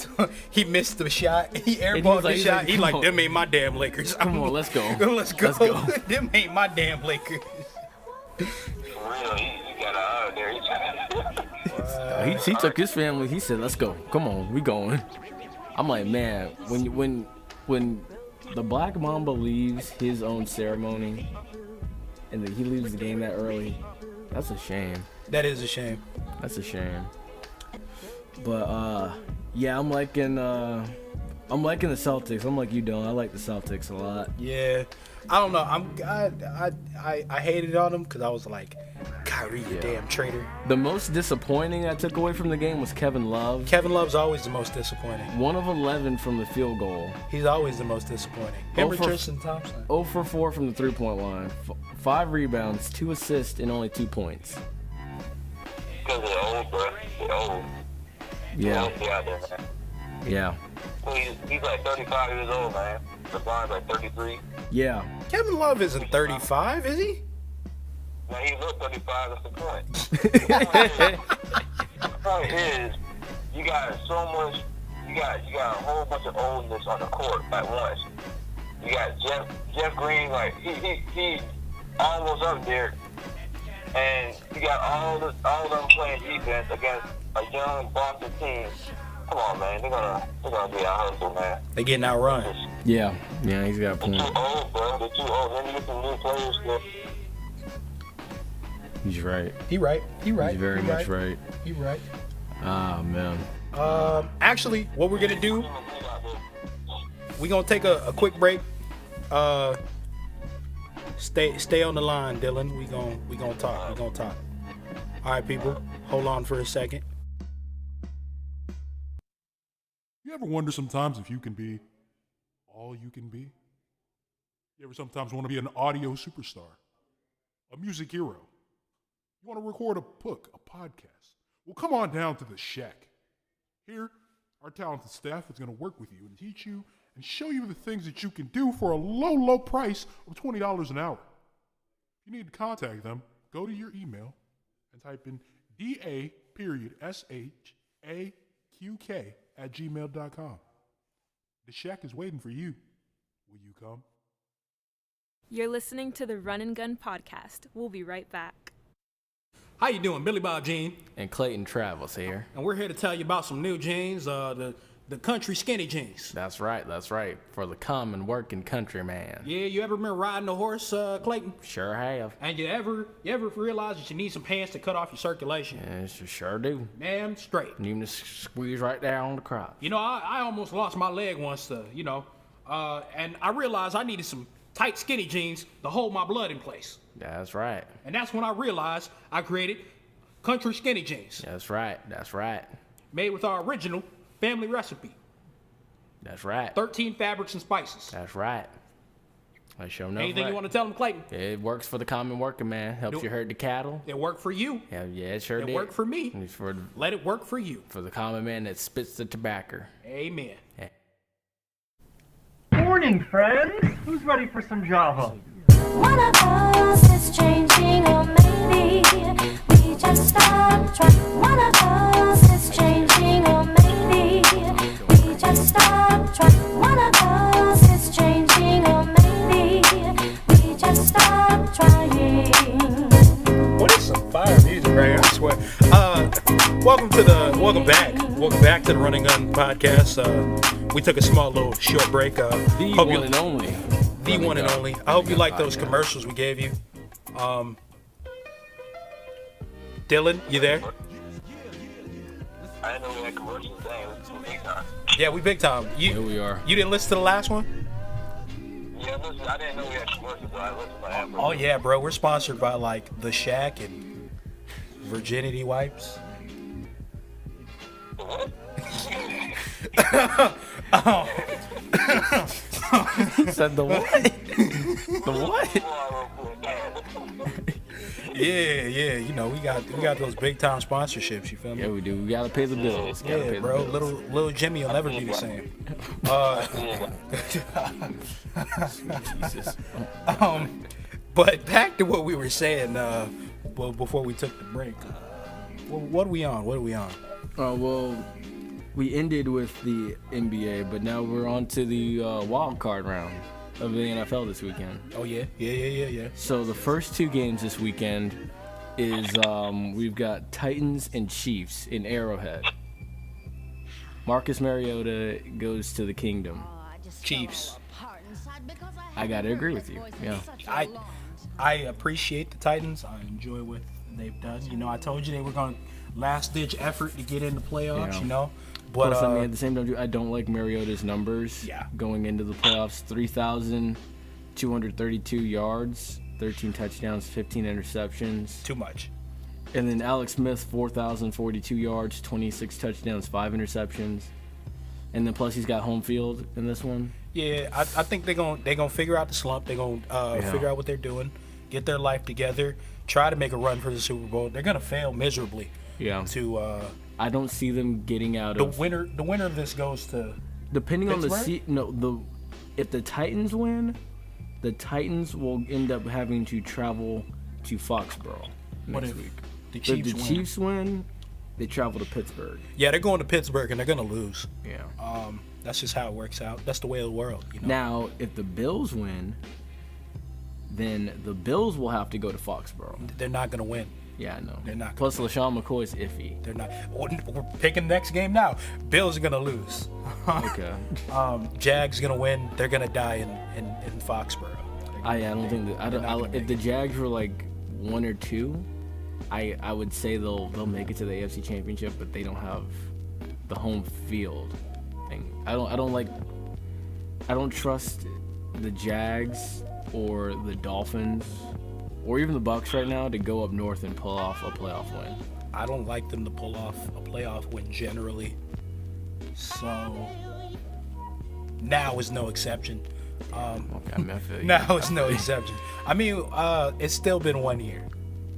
he missed the shot. He airballed the shot. He "Come like, on. them ain't my damn Lakers. Come on, let's go. Let's go. Let's go. Them ain't my damn Lakers. For real, he got out of there. He took his family. He said, "Let's go. Come on, we going." I'm like, man, when the Black Mamba leaves his own ceremony and then he leaves the game that early, that's a shame. That is a shame. That's a shame. But yeah, I'm liking the Celtics. I'm like you, Dylan. I like the Celtics a lot. Yeah. I don't know. I hated on him because I was like, Kyrie, you damn traitor. The most disappointing I took away from the game was Kevin Love. Kevin Love's always the most disappointing. 1 of 11 from the field goal. He's always the most disappointing. Him or for- Tristan Thompson. 0 for 4 from the 3-point line. 5 rebounds, 2 assists, and only 2 points. Because they're old, bro. They're old. Yeah, They're out there, man. yeah, Well, he's like 35 years old, man. LeBron's like 33. yeah. Kevin Love isn't 35, is he? Now he looked 35. That's the point. The point is, you got so much. You got a whole bunch of oldness on the court at once. You got Jeff Green, like he almost up there, and you got all of them playing defense against a young Boston team. Come on, man, they're gonna be a hustle, man. They getting outrun. Yeah, he's got a They're point. too old, bro. They're too old. Then you get some new players there. He's right. He right. He's very much right. He right. Ah, man. Actually, what we're gonna do, we're gonna take a quick break. Stay on the line, Dylan. We gonna talk. All right, people, hold on for a second. You ever wonder sometimes if you can be all you can be? You ever sometimes want to be an audio superstar, a music hero? You want to record a book, a podcast? Well, come on down to the Shack. Here, our talented staff is going to work with you and teach you and show you the things that you can do for a low, low price of $20 an hour. If you need to contact them, go to your email and type in DA.SHAQK@gmail.com. The Shack is waiting for you. Will you come? You're listening to the Run and Gun podcast. We'll be right back. How you doing, Billy Bob Jean? And Clayton Travels here. And we're here to tell you about some new jeans, the country skinny jeans. That's right. For the common working country man. Yeah, you ever been riding a horse, Clayton? Sure have. And you ever realize that you need some pants to cut off your circulation? Yes, you sure do. Man, straight. You can just squeeze right down on the crotch. You know, I almost lost my leg once, and I realized I needed some tight skinny jeans to hold my blood in place. That's right. And that's when I realized I created country skinny jeans, That's right. made with our original family recipe. That's right. 13 fabrics and spices. That's right. I sure know. Anything you want to tell them, Clayton? It works for the common working man. Helps you herd the cattle. It worked for you. Yeah, it sure It did. worked for me. And it's for Let it work for you. the common man that spits the tobacco. Amen. Morning, friends. Who's ready for some Java? One of us is changing, or maybe we just stop trying. One of us is changing, or maybe we just stop trying. One of us is changing, or maybe we just stop trying. What is some fire music right here? I swear. Welcome back to the Running Gun podcast. We took a small little short break. The hope one you- and only. The one and only. I hope you like those Podcast. commercials we gave you. Dylan, you there? I didn't know we had commercials. Dang, it's big time. Yeah, we big time. Here we are. You didn't listen to the last one? Yeah, listen, I didn't know we had commercials, so I listened to that. Oh yeah, bro. We're sponsored by like The Shack and Virginity Wipes. What? He said the what? The what? Yeah. You know, we got those big time sponsorships. You feel me? Yeah, we do. We gotta pay the bills. Gotta pay Yeah, the bro. bills. Little Jimmy will never be the same. Jesus. But back to what we were saying. Well, before we took the break. What are we on? Well, we ended with the NBA, but now we're on to the wild card round of the NFL this weekend. Oh yeah. So the first two games this weekend is we've got Titans and Chiefs in Arrowhead. Marcus Mariota goes to the Kingdom. Chiefs. I gotta agree with you. Yeah. I appreciate the Titans. I enjoy what they've done. You know, I told you they were going to last ditch effort to get into playoffs. Yeah. You know, but Plus, I mean, at the same time, I don't like Mariota's numbers. Yeah. Going into the playoffs, 3,232 yards, 13 touchdowns, 15 interceptions. too much. And then Alex Smith, 4,042 yards, 26 touchdowns, 5 interceptions. And then plus he's got home field in this one. Yeah, I think they're gonna figure out the slump. They're gonna figure out what they're doing, get their life together, try to make a run for the Super Bowl. They're gonna fail miserably. Yeah. To I don't see them getting out the of winner of this goes to depending on the Pittsburgh? if the Titans win, the Titans will end up having to travel to Foxborough What next if week. the If Chiefs the win? Chiefs win, they travel to Pittsburgh. Yeah, they're going to Pittsburgh and they're gonna lose. Yeah. That's just how it works out. That's the way of the world. You know. Now, if the Bills win, then the Bills will have to go to Foxborough. They're not gonna win. Yeah, I know. They're not Plus, LaShawn McCoy is iffy. They're not. We're picking the next game now. Bills are gonna lose. Okay. Jags gonna win. They're gonna die in Foxborough. I don't think that. They're not gonna If make the Jags were like 1 or 2, I would say they'll make it to the AFC Championship, but they don't have the home field thing. I don't trust the Jags or the Dolphins or even the Bucks right now to go up north and pull off a playoff win. I don't like them to pull off a playoff win generally. So now is no exception. Okay, I mean, I feel you. Now is no exception. I mean, it's still been 1 year.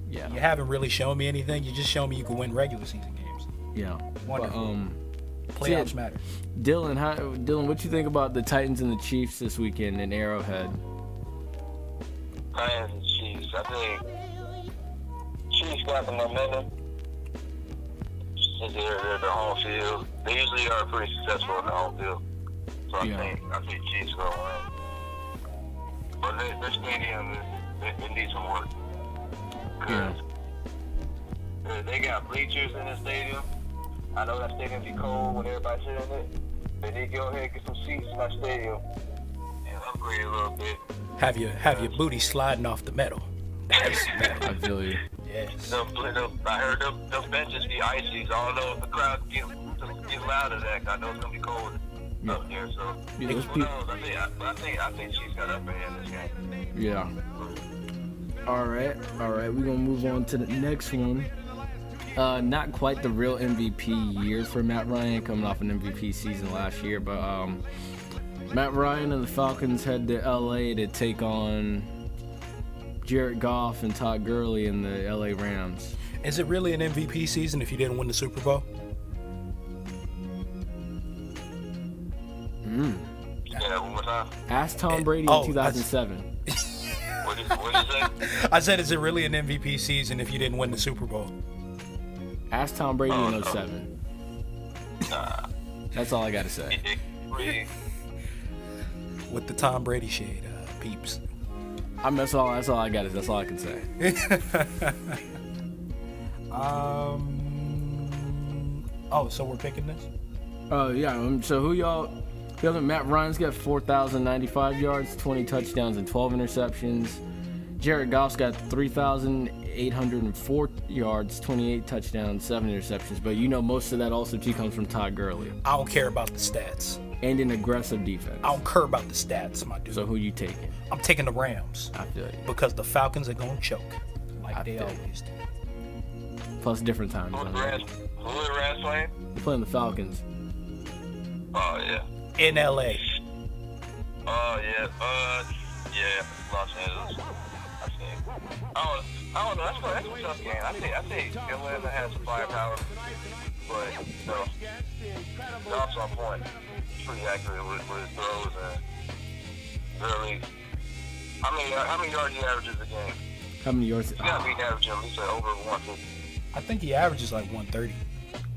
Yeah. You haven't really shown me anything. You just shown me you can win regular season games. Yeah. Wonderful. But, Playoffs matter. Dylan, what you think about the Titans and the Chiefs this weekend in Arrowhead? Titans and Chiefs. I think Chiefs got the momentum. Since they're the home field. They usually are pretty successful in the home field. So I think Chiefs gonna win. But their stadium it needs some work. Cause they got bleachers in the stadium. I know that stadium be cold when everybody sit in it. They need to go ahead and get some seats in that stadium and upgrade a little bit. Have your booty sliding off the metal. Ice metal. I feel you. Yes. I heard them benches be icy, so I don't know if the crowd get loud of that. 'Cause I know it's gonna be cold up there. So Yeah, who those knows? I think she's got upper hand this game. Yeah. All right. We're gonna move on to the next one. Not quite the real MVP year for Matt Ryan, coming off an MVP season last year, but Matt Ryan and the Falcons head to LA to take on Jared Goff and Todd Gurley in the LA Rams. Is it really an MVP season if you didn't win the Super Bowl? Yeah, one more time. Ask Tom Brady oh, in 2007. What did you say? I said, is it really an MVP season if you didn't win the Super Bowl? Ask Tom Brady in 07. That's all I gotta say. With the Tom Brady shade, peeps. I mean, that's all I got. That's all I can say. So we're picking this? Yeah. So who y'all? Matt Ryan's got 4,095 yards, 20 touchdowns, and 12 interceptions. Jared Goff's got 3,804 yards, 28 touchdowns, 7 interceptions. But you know most of that also too comes from Todd Gurley I don't care about the stats. and an aggressive defense. I don't care about the stats, my dude. So who you taking? I'm taking the Rams I feel you. because the Falcons are gonna choke like I they feel you. always do. Plus different times. Who on the that. Rams? Who the Rams playing? They're playing the Falcons. Oh yeah. In LA. Oh yeah. Yeah. Los Angeles. I think. I don't know. That's a tough game. I think Atlanta has some firepower, but Goff's on point. Pretty accurate with his throws and really. How many yards he averages a game? How many yards? He gotta be averaging at least over 150. I think he averages like 130.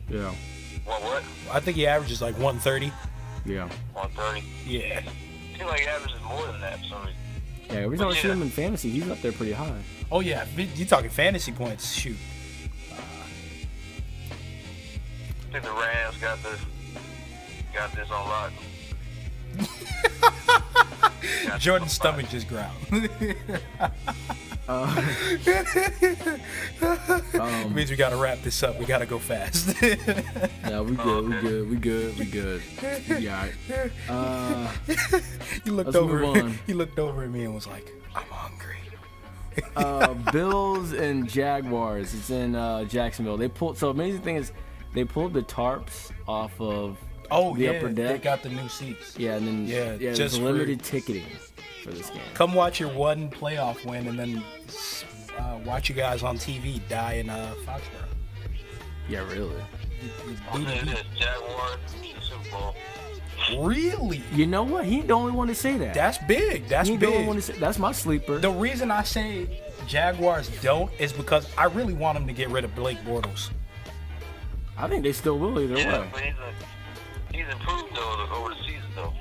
Yeah. What? I think he averages like 130. Yeah. 130. Yeah. Seems like he averages more than that for some reason. Yeah, every time I see him in fantasy, he's up there pretty high. Oh yeah, you talking fantasy points? Shoot. I think the Rams got this on lock. Jordan's stomach just growled. Means we gotta wrap this up. We gotta go fast. Yeah, we good. Yeah. He looked Let's over. move on. He looked over at me and was like, "I'm hungry." Bills and Jaguars. It's in Jacksonville. So amazing thing is, they pulled the tarps off of Oh the yeah, upper they deck. got the new seats. Yeah, and then Yeah, there's just for- limited ticketing for this game. Come watch your one playoff win, and then watch you guys on TV die in Foxborough. Yeah, really. I'm saying this, Jaguars, Super Bowl. Really? You know what? He ain't the only one to say that. That's big. That's he ain't the only one big. to say. That's my sleeper. The reason I say Jaguars don't is because I really want them to get rid of Blake Bortles. I think they still will either Yeah, way. but he's improved though over the season though.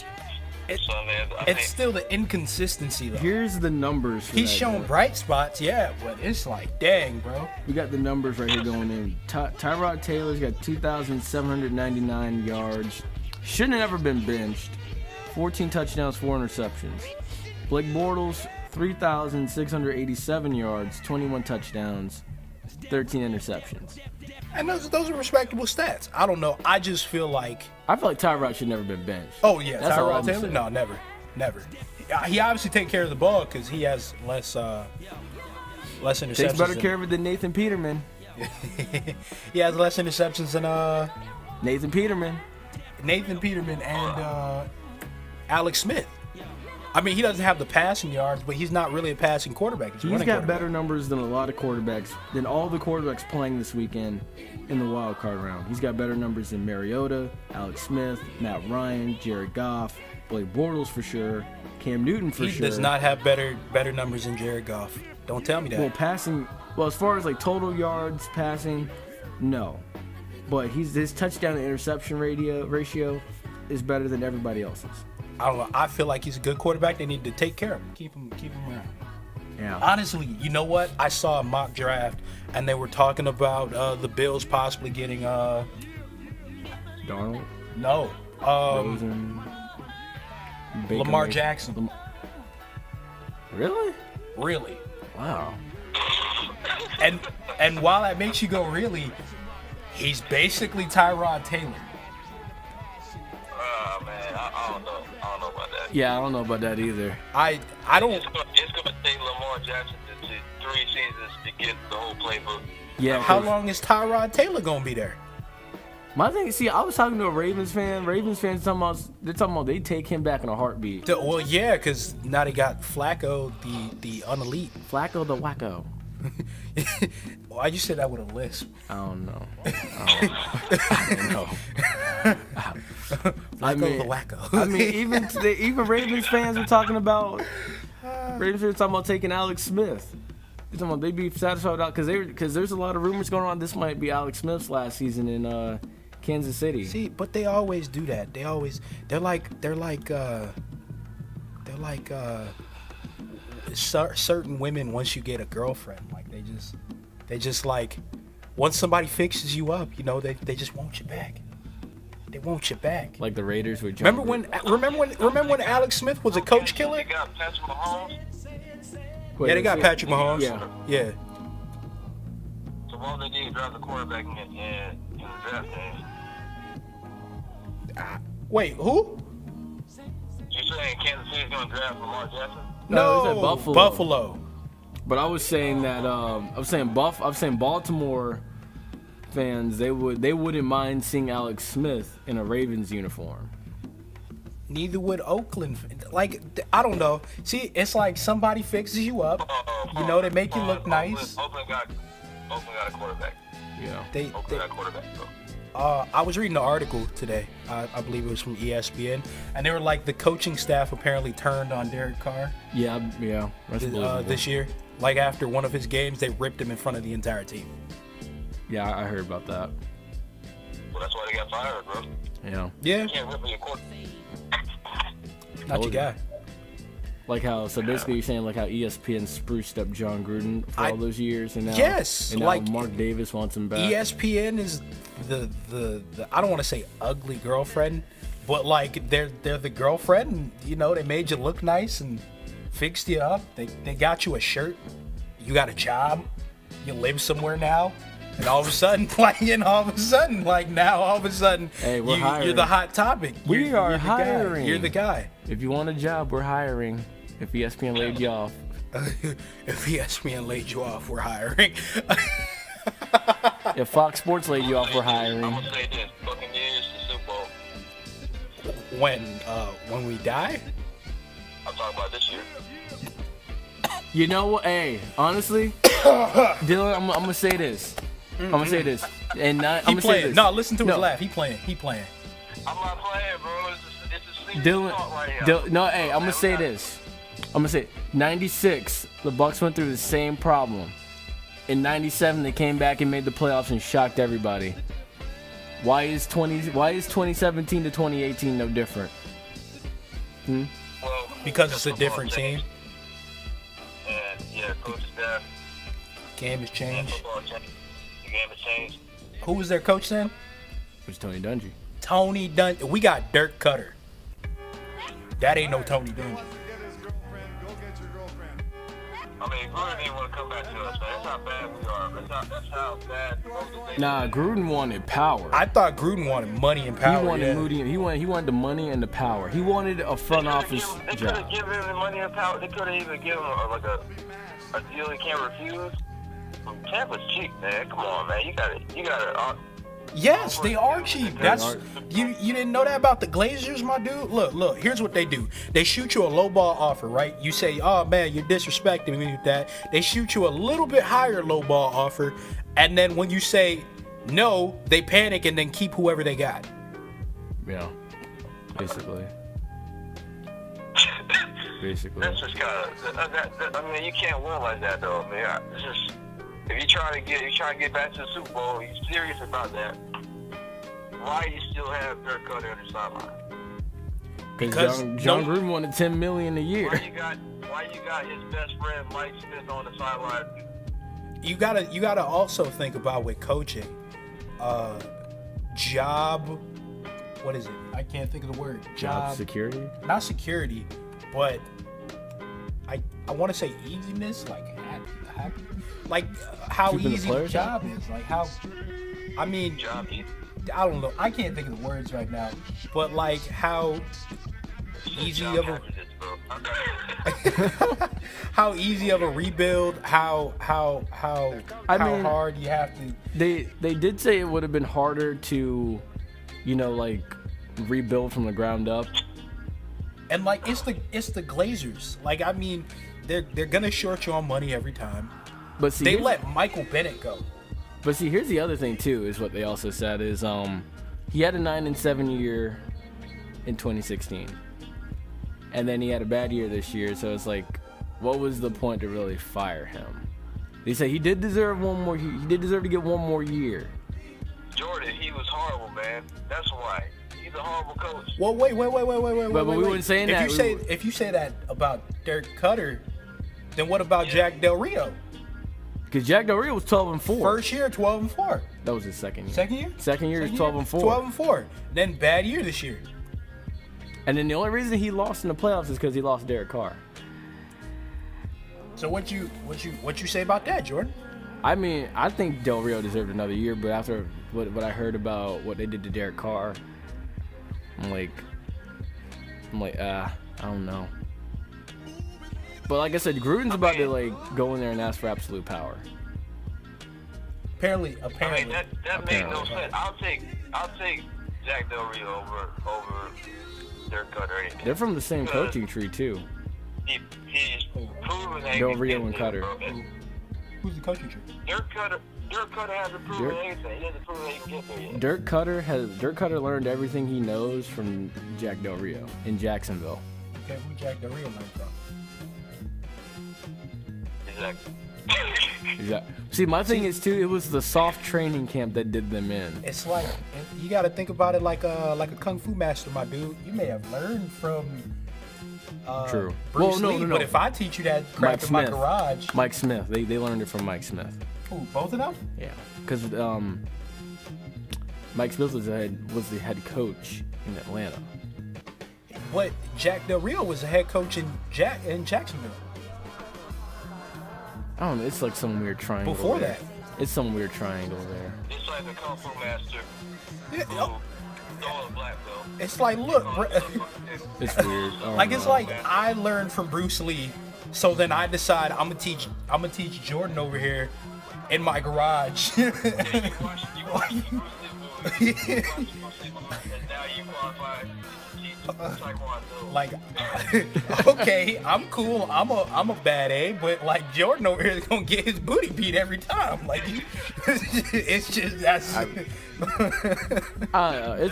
It- So I mean, I It's think still the inconsistency though. Here's the numbers. For He's that, shown though. bright spots, yeah, but it's like, dang, bro. We got the numbers right here going in. Tyrod Taylor's got 2,799 yards. Shouldn't have ever been benched. 14 touchdowns, 4 interceptions. Blake Bortles, 3,687 yards, 21 touchdowns, 13 interceptions. And those are respectable stats. I don't know. I just feel like, I feel like Tyrod should never been benched. oh yeah, That's all Tyrod I'm Taylor. saying. No, never. He obviously take care of the ball because he has less interceptions. Takes better than- care of it than Nathan Peterman. He has less interceptions than Nathan Peterman. Nathan Peterman and Alex Smith. I mean, he doesn't have the passing yards, but he's not really a passing quarterback. He's a He's running got quarterback. better numbers than a lot of quarterbacks, than all the quarterbacks playing this weekend in the wild card round. He's got better numbers than Mariota, Alex Smith, Matt Ryan, Jared Goff, Blake Bortles for sure, Cam Newton for He sure. does not have better numbers than Jared Goff. Don't tell me that. Well, passing. Well, as far as like total yards passing, no. But his touchdown to interception ratio is better than everybody else's. I don't know. I feel like he's a good quarterback. They need to take care of him. Keep him around. Yeah. Honestly, you know what? I saw a mock draft, and they were talking about the Bills possibly getting Darnold, Rosen, Baker Lamar Mayfield. Jackson. Really? Really? Wow. And while that makes you go really, he's basically Tyrod Taylor. oh man, I don't know about that. Yeah, I don't know about that either. I don't. It's gonna take Lamar Jackson to 3 seasons to get the whole playbook. Yeah. How 'cause long is Tyrod Taylor gonna be there? My thing, see, I was talking to a Ravens fan. Ravens fans talking about they take him back in a heartbeat. Well, yeah, because now they got Flacco, the unelite. Flacco the wacko. Why you say that with a lisp? I don't know. Flacco the wacko. I mean, even Ravens fans were talking about taking Alex Smith. They're talking about they'd be satisfied with because there's a lot of rumors going on. This might be Alex Smith's last season in Kansas City. See, but they always do that. They're like certain women. Once you get a girlfriend, like they just like once somebody fixes you up, you know, they just want you back. They want you back. Like the Raiders with John. Remember when Alex Smith was a coach killer? They got Patrick Mahomes. Yeah, they got Patrick Mahomes. Yeah. So why would they need to draft a quarterback in the draft game? Wait, who? You saying Kansas City's going to draft Lamar Jackson? No, he said Buffalo. Buffalo. But I was saying that I'm saying Baltimore fans they wouldn't mind seeing Alex Smith in a Ravens uniform. Neither would Oakland. Like, I don't know. See, it's like somebody fixes you up. You know, they make you look nice. Oakland got a quarterback. Yeah. Oakland got a quarterback, bro. I was reading an article today. I believe it was from ESPN, and they were like the coaching staff apparently turned on Derek Carr Yeah. That's believable. this year. Like after one of his games, they ripped him in front of the entire team. Yeah, I heard about that. Well, that's why they got fired, bro. Yeah. Yeah, You can't rip me a quarterback. not your guy. Like how, so basically you're saying like how ESPN spruced up John Gruden for all those years, and now, Yes, and now like Mark Davis wants him back. ESPN is the I don't want to say ugly girlfriend, but like they're the girlfriend. And, you know, they made you look nice and fixed you up. They got you a shirt. You got a job. You live somewhere now. And all of a sudden, Hey, we're you're hiring. the hot topic. We You're are the guy. hiring. You're the guy. If you want a job, we're hiring. If ESPN laid you off. If ESPN laid you off, we're hiring. If Fox Sports laid you off, we're I'm hiring. going to say this. Buccaneers to Super Bowl. when we die. I'm talking about this year. You know what? Hey, honestly, Dylan, I'm gonna say this. I'm gonna say this, and I'm He gonna say playing. this. No, listen to his No. laugh. He playing. I'm not playing, bro. It's a secret Dylan, thought right here. no, hey, I'm gonna say this. I'm gonna say 96. The Bucks went through the same problem. In 97, they came back and made the playoffs and shocked everybody. Why is 2017 to 2018 no different? Well, Because it's a football different team. changed. And yeah, coach staff. Game has And changed. football changed. The game has changed. Who was their coach then? It was Tony Dungy. Tony Dungy. We got Dirk Cutter. That ain't no Tony Dungy. I mean, Gruden didn't want to come back to us, man. That's how bad we are. That's how bad both of Nah, Gruden wanted power. I thought Gruden wanted money and He power. wanted yeah. Moody. He wanted the money and the power. He wanted a front office They could have job. given him the money and power. They could have even given him a deal he can't refuse. Tampa's cheap, man. Come on, man. You gotta. Yes, they are cheap. That's you didn't know that about the Glazers, my dude? Look, here's what they do. They shoot you a low ball offer, right? You say, oh man, you're disrespecting me with that. They shoot you a little bit higher low ball offer, and then when you say no, they panic and then keep whoever they got. Yeah, basically. Basically. That's just kind of. I mean, you can't win like that, though. I mean, it's just if you're trying to get back to the Super Bowl, you're serious about that. Why you still have Dirk Cutter on the sideline? Because John Gruden wanted $10 million a year. Why you got his best friend Mike Smith on the sideline? You gotta also think about with coaching, job. What is it? I can't think of the word. Job security. Not security, but I want to say easiness, like happy, like how Keeping the easy the players job is, like how. I mean, Job easy. I don't know. I can't think of the words right now, but like how easy Job of a happiness, bro. how easy of a rebuild, how I mean, hard you have to. They did say it would have been harder to, like rebuild from the ground up. And like it's the Glazers. Like I mean, they're gonna short you on money every time. But see, They here's- let Michael Bennett go. But see, here's the other thing too. Is what they also said is he had a 9-7 year in 2016, and then he had a bad year this year. So it's like, what was the point to really fire him? They say he did deserve one more. He did deserve to get one more year. Jordan, he was horrible, man. That's why. He's a horrible coach. Well, wait. But we weren't saying that. If you say that about Dirk Cutter, then what about Jack Del Rio? Because Jack Del Rio was 12-4. First year, 12-4. That was his second year. Second year? Second year is 12-4. 12-4. Then bad year this year. And then the only reason he lost in the playoffs is because he lost Derek Carr. So what you say about that, Jordan? I mean, I think Del Rio deserved another year, but after what I heard about what they did to Derek Carr, I'm like, I don't know. But like I said, Gruden's about to like go in there and ask for absolute power. Apparently. I mean, that makes no sense. I'll take Jack Del Rio over Dirk Cutter. They're from the same coaching tree too. He's proven that Del he Rio can and do it, Cutter. bro. Who's the coaching tree? Dirk Cutter hasn't proven anything. He hasn't proven that he can get there yet. Dirk Cutter learned everything he knows from Jack Del Rio in Jacksonville. Okay, who Jack Del Rio learned from? Exactly. See, my thing is too. It was the soft training camp that did them in. It's like you got to think about it like a kung fu master, my dude. You may have learned from True. Bruce Well, Lee, no. but if I teach you that crap Mike in my Smith. garage, Mike Smith. They learned it from Mike Smith. who, both of them? Yeah, because Mike Smith was the head coach in Atlanta. But Jack Del Rio was the head coach in Jacksonville. I don't know. It's like some weird triangle. Before there. that. It's some weird triangle there. It's like the Kung Fu Master Yeah, who oh, stole a black belt. it's like, look, bro, It's weird. I don't like it's know. like I learned from Bruce Lee, so then I decide I'm gonna teach Jordan over here in my garage. You watch Bruce Lee movies, and now you qualify to teach Taekwondo. Like, okay, I'm cool. I'm a bad A, but like Jordan over here is gonna get his booty beat every time. Like, it's just that's.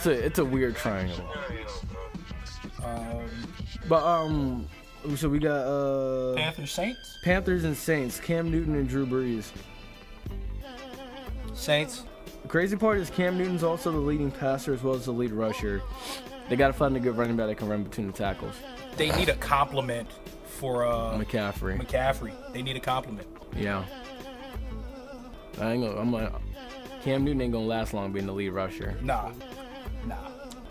It's a weird triangle. But so we got Panthers Saints. Panthers and Saints. Cam Newton and Drew Brees. Saints. The crazy part is Cam Newton's also the leading passer as well as the lead rusher. They gotta find a good running back that can run between the tackles. They need a compliment for McCaffrey. They need a compliment. Yeah. Cam Newton ain't gonna last long being the lead rusher. Nah.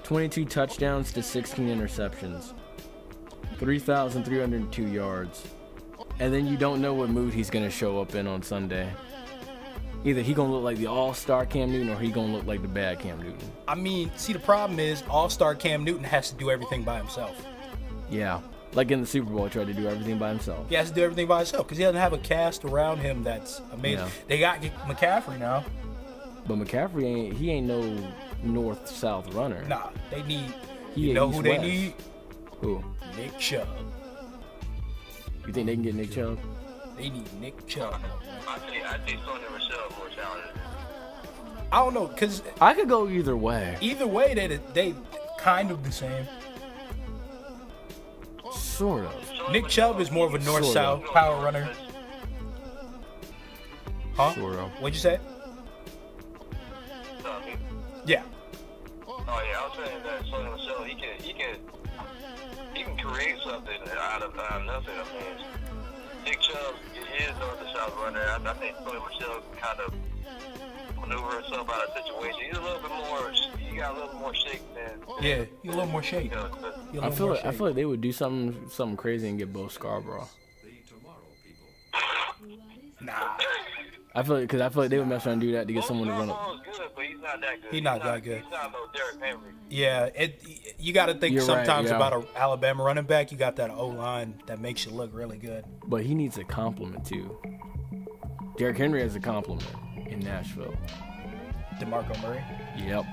22 touchdowns to 16 interceptions. 3,302 yards. And then you don't know what mood he's gonna show up in on Sunday. Either he gonna look like the all-star Cam Newton or he gonna look like the bad Cam Newton. I mean, see, the problem is all-star Cam Newton has to do everything by himself. Yeah. Like in the Super Bowl, he tried to do everything by himself. He has to do everything by himself because he doesn't have a cast around him that's amazing. Yeah. They got McCaffrey now. But McCaffrey ain't no north-south runner. Nah, they need. He You know who they east-west. need? Who? Nick Chubb. You think they can get Nick Chubb? They need Nick Chubb. I think Sonny Michelle more talented. I don't know, because I could go either way. either way, they kind of the same. Sort of. Nick Chubb is more of a Sort north-south of. power runner. Huh? Sort of. What'd you say? Yeah. Oh yeah, I was saying that Sonny Michelle, he can create something out of nothing. I mean, Nick Chubb is north and south runner. I think Sonny Michelle can kind of maneuver himself out of situation. He's a little bit more. He got a little more shake than. Yeah, he's a little more shake. You know, He a I little feel more like shake. they would do something crazy and get Bo Scarborough. Nah. I feel like they would mess around and do that to get someone to run up. Bo's good, but he's not that good. He's not that good. He's not no Derrick Henry. Yeah, you got to think You're right, sometimes yeah. about an Alabama running back. You got that O-line that makes you look really good. But he needs a compliment too. Derrick Henry has a compliment in Nashville. DeMarco Murray. Yep.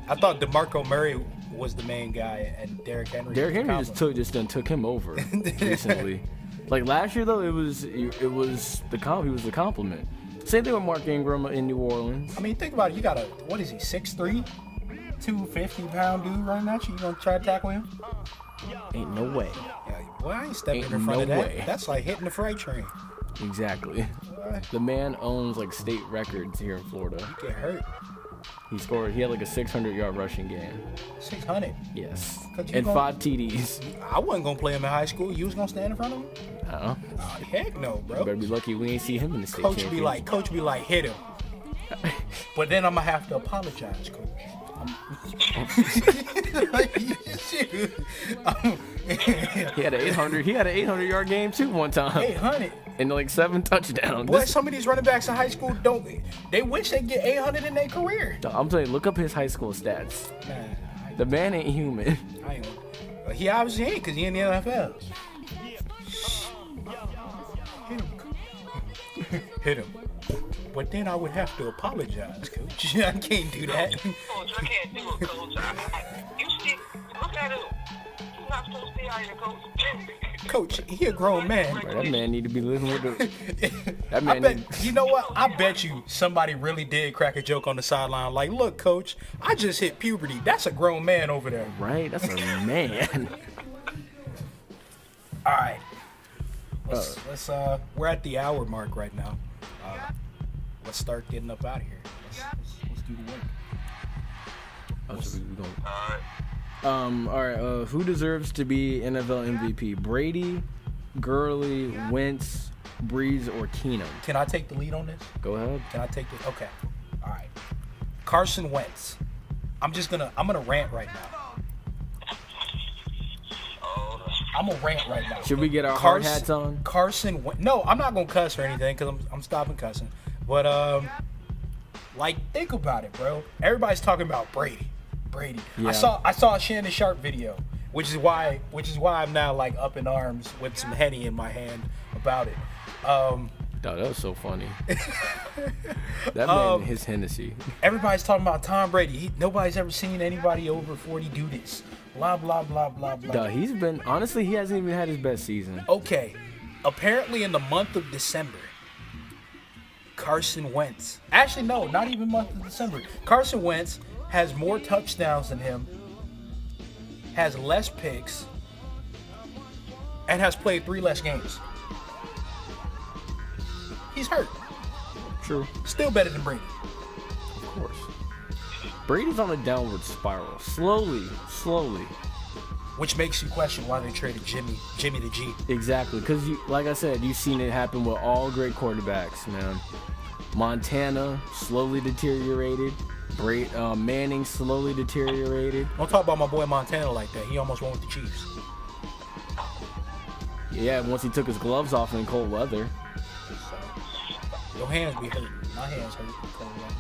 I thought DeMarco Murray was the main guy, and Derrick Henry. Derrick was the Henry compliment. took him over recently. Like last year though, he was the compliment. Same thing with Mark Ingram in New Orleans. I mean, think about it. You got what is he, 6'3", 250-pound dude running at you? You gonna try to tackle him? Ain't no way. Yeah, boy, I ain't stepping Ain't in front of no that. way. That's like hitting the freight train. Exactly. The man owns like state records here in Florida. Get hurt. He had like a 600-yard rushing game. 600. Yes. 'Cause you And gon- 5 TDs. I wasn't gonna play him in high school. You was gonna stand in front of him? Uh-uh. Oh, heck no, bro. Better be lucky we ain't see him in the state Coach championship. be like, hit him. But then I'm gonna have to apologize, coach. Shoot. He had an 800-yard game too one time. 800. And like 7 touchdowns. Boy, some of these running backs in high school they wish they get 800 in their career. I'm telling you, look up his high school stats. Nah, The man ain't human. I ain't. He obviously ain't because he in the NFL. Hit him. But then I would have to apologize, Coach. I can't do that. Coach, I can't do it, Coach. You see, look at him. He's not supposed to be out here, Coach. Coach, he a grown man. Bro, that man need to be living with the. That I man. bet, need- you know what? I bet you somebody really did crack a joke on the sideline. Like, look, Coach, I just hit puberty. That's a grown man over there. Right, that's a man. All right. Let's we're at the hour mark right now. Let's start getting up out of here. Let's do the work. Oh, so we gonna- All right. All right. Who deserves to be NFL MVP? Brady, Gurley, Wentz, Breeze, or Keenum? Can I take the lead on this? Go ahead. Can I take the? Okay. All right. Carson Wentz. I'm gonna rant right now. I'm gonna rant right now. Should we get our hard hats on? Carson Wentz. No, I'm not gonna cuss or anything because I'm stopping cussing. But like think about it, bro. Everybody's talking about Brady. Yeah. I saw a Shannon Sharp video, which is why I'm now like up in arms with some Henny in my hand about it. Oh, that was so funny. That man, his Hennessy. Everybody's talking about Tom Brady. Nobody's ever seen anybody over 40 do this. Blah blah blah blah blah. Duh, he's been honestly, he hasn't even had his best season. Okay, apparently in the month of December, Carson Wentz. Actually, no, not even month of December. Carson Wentz has more touchdowns than him, has less picks, and has played 3 less games. He's hurt. True. Still better than Brady. Of course. Brady's on a downward spiral. Slowly. Which makes you question why they traded Jimmy the G. Exactly. Because, like I said, you've seen it happen with all great quarterbacks, man. Montana slowly deteriorated. Manning slowly deteriorated. Don't talk about my boy Montana like that. He almost won with the Chiefs. Yeah, once he took his gloves off in cold weather, Your hands be hurting. My hands hurt.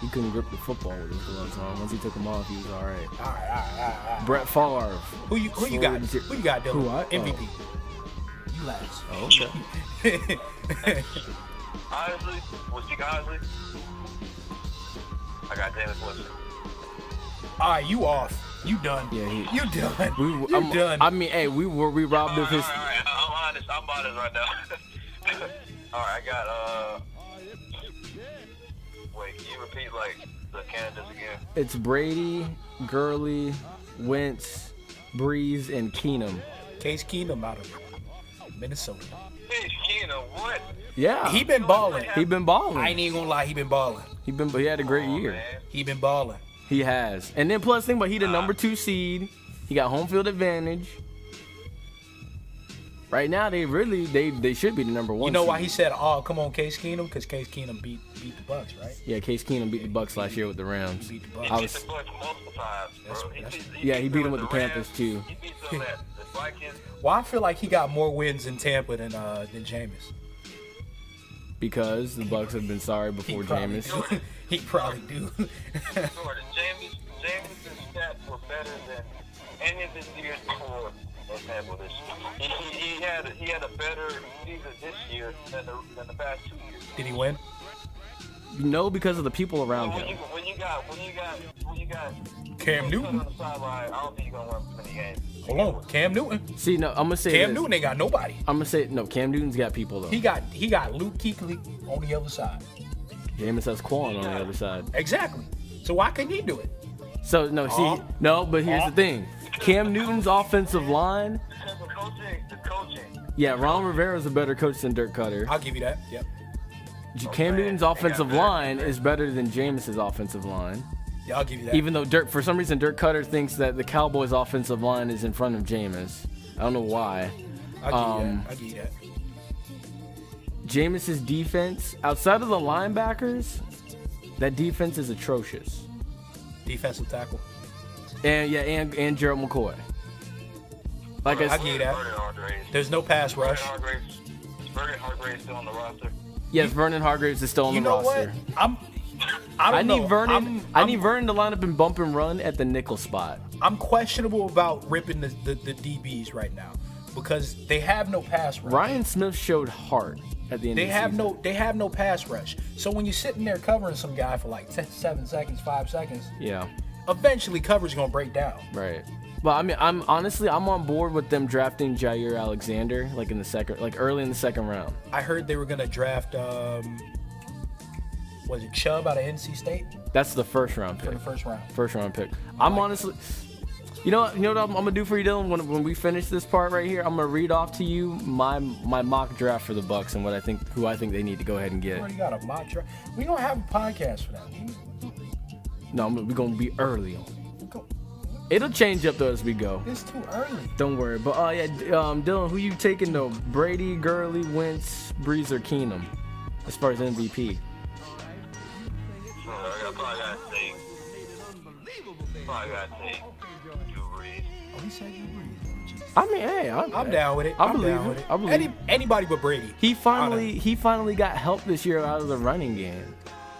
he couldn't grip the football with his gloves on. Once he took them off, he was all right. All right. Brett Favre. Who you got? Who you got, Dylan? Who, I? MVP. You last. Oh, okay. Honestly, I got Jameis Winston. All right, you off. You done. Yeah, you done. I'm done. I mean, hey, we robbed of his. All right. I'm honest right now. All right, I got Wait, can you repeat like the candidates again? It's Brady, Gurley, Wentz, Breeze, and Keenum. Case Keenum out of Minnesota. Hey, Keenum, what? Yeah, He been balling. he been balling. I ain't even gonna lie, he been balling. He had a great year. Man. He been balling. He has. And then plus, think about he the number 2 seed. He got home field advantage. Right now, they should be the number 1. You know seed. why he said, "Oh, come on, Case Keenum"? Because Case Keenum beat the Bucks, right? Yeah, Case Keenum beat the Bucks last year with the Rams. He beat the Bucks. He beat the Bucks multiple times, bro. He beat them with the Rams. Panthers too. He beat them at the Vikings. Well, I feel like he got more wins in Tampa than Jameis. Because the Bucks have been sorry before probably Jameis. do. He probably do. Jordan, Jameis' stats were better than any of his years before in Tampa this year. He had a better season this year than the past 2 years. Did he win? No, because of the people around When him. you got Cam Newton. on the sideline, I don't think you're gonna win many games. Hold on, Cam Newton. See, no, I'm gonna say Cam this. Newton ain't got nobody. I'm gonna say no. Cam Newton's got people though. He got Luke Kuechly on the other side. Jameis has Quan on the other side. Exactly. So why couldn't he do it? So no, but here's the thing. Cam Newton's offensive line. Because the coaching. Yeah, Ron Rivera's a better coach than Dirk Cutter. I'll give you that. Yep. Cam Newton's offensive line is better than Jameis's offensive line. Yeah, I'll give you that. Even though for some reason Dirk Cutter thinks that the Cowboys' offensive line is in front of Jameis. I don't know why. I'll give you that. Jameis's defense, outside of the linebackers, that defense is atrocious. Defensive tackle. And Gerald McCoy. Like I I give you that. Vernon Hargraves. There's no pass rush. Vernon Hargraves still on the roster. Yes, Vernon Hargraves is still on You the know roster. what? I I don't need know. Vernon. I need Vernon to line up and bump and run at the nickel spot. I'm questionable about ripping the DBs right now because they have no pass rush. Ryan Smith showed heart at the end They of the have season. they have no pass rush. So when you're sitting there covering some guy for like 7 seconds, 5 seconds, Yeah, eventually coverage gonna break down. right. But I mean, I'm on board with them drafting Jair Alexander like early in the second round. I heard they were gonna draft was it Chubb out of NC State That's the first round for pick. the first round? First round pick. I'm honestly, you know what I'm gonna do for you, Dylan. When we finish this part right here, I'm gonna read off to you my mock draft for the Bucks and who I think they need to go ahead and We get. already got a mock draft. We don't have a podcast for that. No, we're gonna be early on. Go- It'll change up though as we go. It's too early. Don't worry. But Dylan, who you taking though? Brady, Gurley, Wentz, Breeze, or Keenum as far as MVP? I probably gotta take Drew Brees. Oh, he said you breathe. I mean, hey, I'm down with it. I I'm believe down it. with it. I believe it. Anybody but Brady. He finally got help this year out of the running game.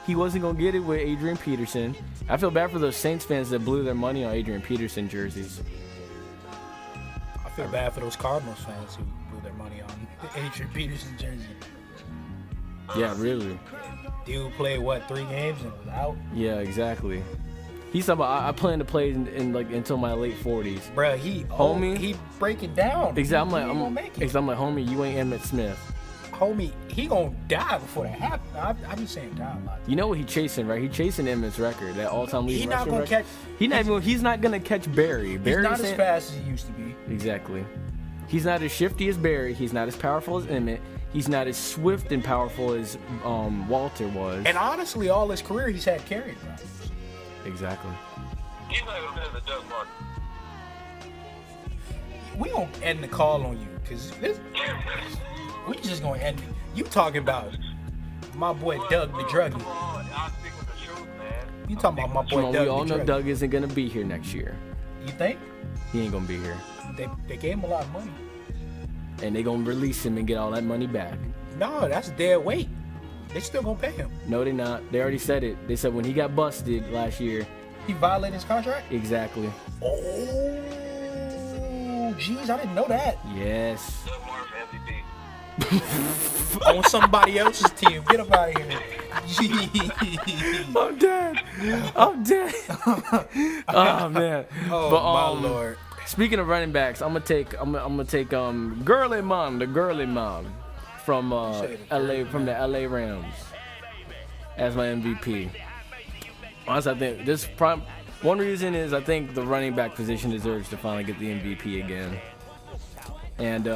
He wasn't gonna get it with Adrian Peterson. I feel bad for those Saints fans that blew their money on Adrian Peterson jerseys. I feel bad for those Cardinals fans who blew their money on Adrian Peterson jersey. Yeah, really. Dude played 3 games and was out. Yeah, exactly. He's talking about I plan to play in like until my late 40s. Bruh, he Homie. he breaking down. Exactly. He ain't gonna make it. I'm like, homie, you ain't Emmitt Smith. Homie, he gonna die before that happens. I'm just saying die a lot. You know what he chasing, right? He chasing Emmitt's record, that all-time leading He not rushing gonna record. catch. He's not gonna catch Barry. He's Barry's not as fast as he used to be. Exactly. He's not as shifty as Barry. He's not as powerful as Emmett. He's not as swift and powerful as Walter was. And honestly, all his career he's had carrying routes. Exactly. He's not gonna be the Doug Martin. We gonna end the call on you because we just gonna end it. You talking about my boy Doug the Druggie? Come on, I'm speaking the truth, man. You talking about my boy Come on, Doug we all the know Druggie? Doug isn't gonna be here next year. You think He ain't gonna be here, they gave him a lot of money? and they gonna release him and get all that money back. No, that's dead weight. They still gonna pay him. No, they not. They already said it. They said when he got busted last year. He violated his contract. Exactly. Oh, jeez, I didn't know that. Yes. Doug Martin for MVP. On somebody else's team. Get up out of here. Jeez. I'm dead. I'm dead. Oh man. Oh But, my lord. Speaking of running backs, I'm gonna take Gurley Mom, the Gurley Mom from Say the LA from the LA Rams as my MVP. Honestly, I think one reason is I think the running back position deserves to finally get the MVP again. And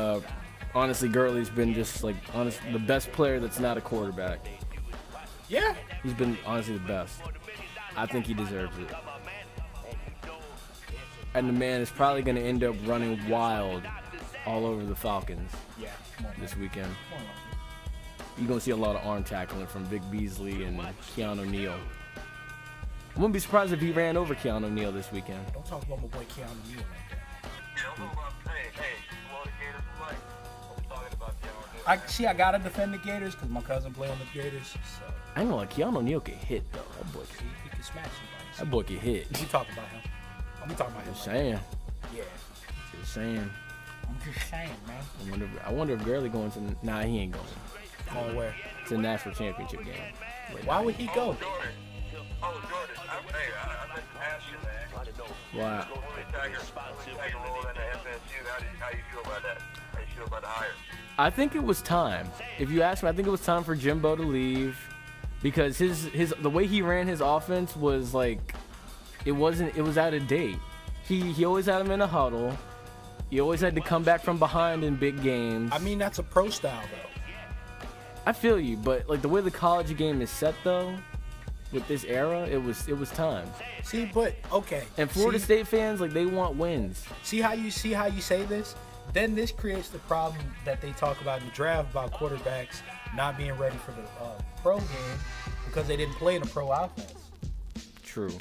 honestly, Gurley's been just the best player that's not a quarterback. Yeah. He's been honestly the best. I think he deserves it. And the man is probably going to end up running wild all over the Falcons Yeah. Come on, this weekend. come on. You're going to see a lot of arm tackling from Vic Beasley and Keanu Neal. I wouldn't be surprised if he ran over Keanu Neal this weekend. Don't talk about my boy Keanu Neal like that. Yeah, I'm about to say, hey, you want the Gators to play? I'm talking about Keanu Neal. I gotta defend the Gators because my cousin play on the Gators, so I know, like, Keanu Neal can hit, though. That boy he can smash somebody. that boy can hit. We talk about him. I'm talking about him. Just saying. Yeah. Just saying. I'm just saying, man. I wonder if Gurley going to... Nah, he ain't going. Going where? It's a national championship game. Why would he go? Jordan. Oh, Jordan. I meant to ask you, man. Why? Willie Taggart role in the FSU. How you feel about that? How you feel about the hire? I think it was time. If you ask me, I think it was time for Jimbo to leave because the way he ran his offense was like it was out of date. He always had him in a huddle. He always had to come back from behind in big games. I mean, that's a pro style though. I feel you, but like the way the college game is set though, with this era, it was time. See, but okay. And Florida See- State fans, like, they want wins. See how you say this? Then this creates the problem that they talk about in the draft about quarterbacks not being ready for the pro game because they didn't play in a pro offense. True.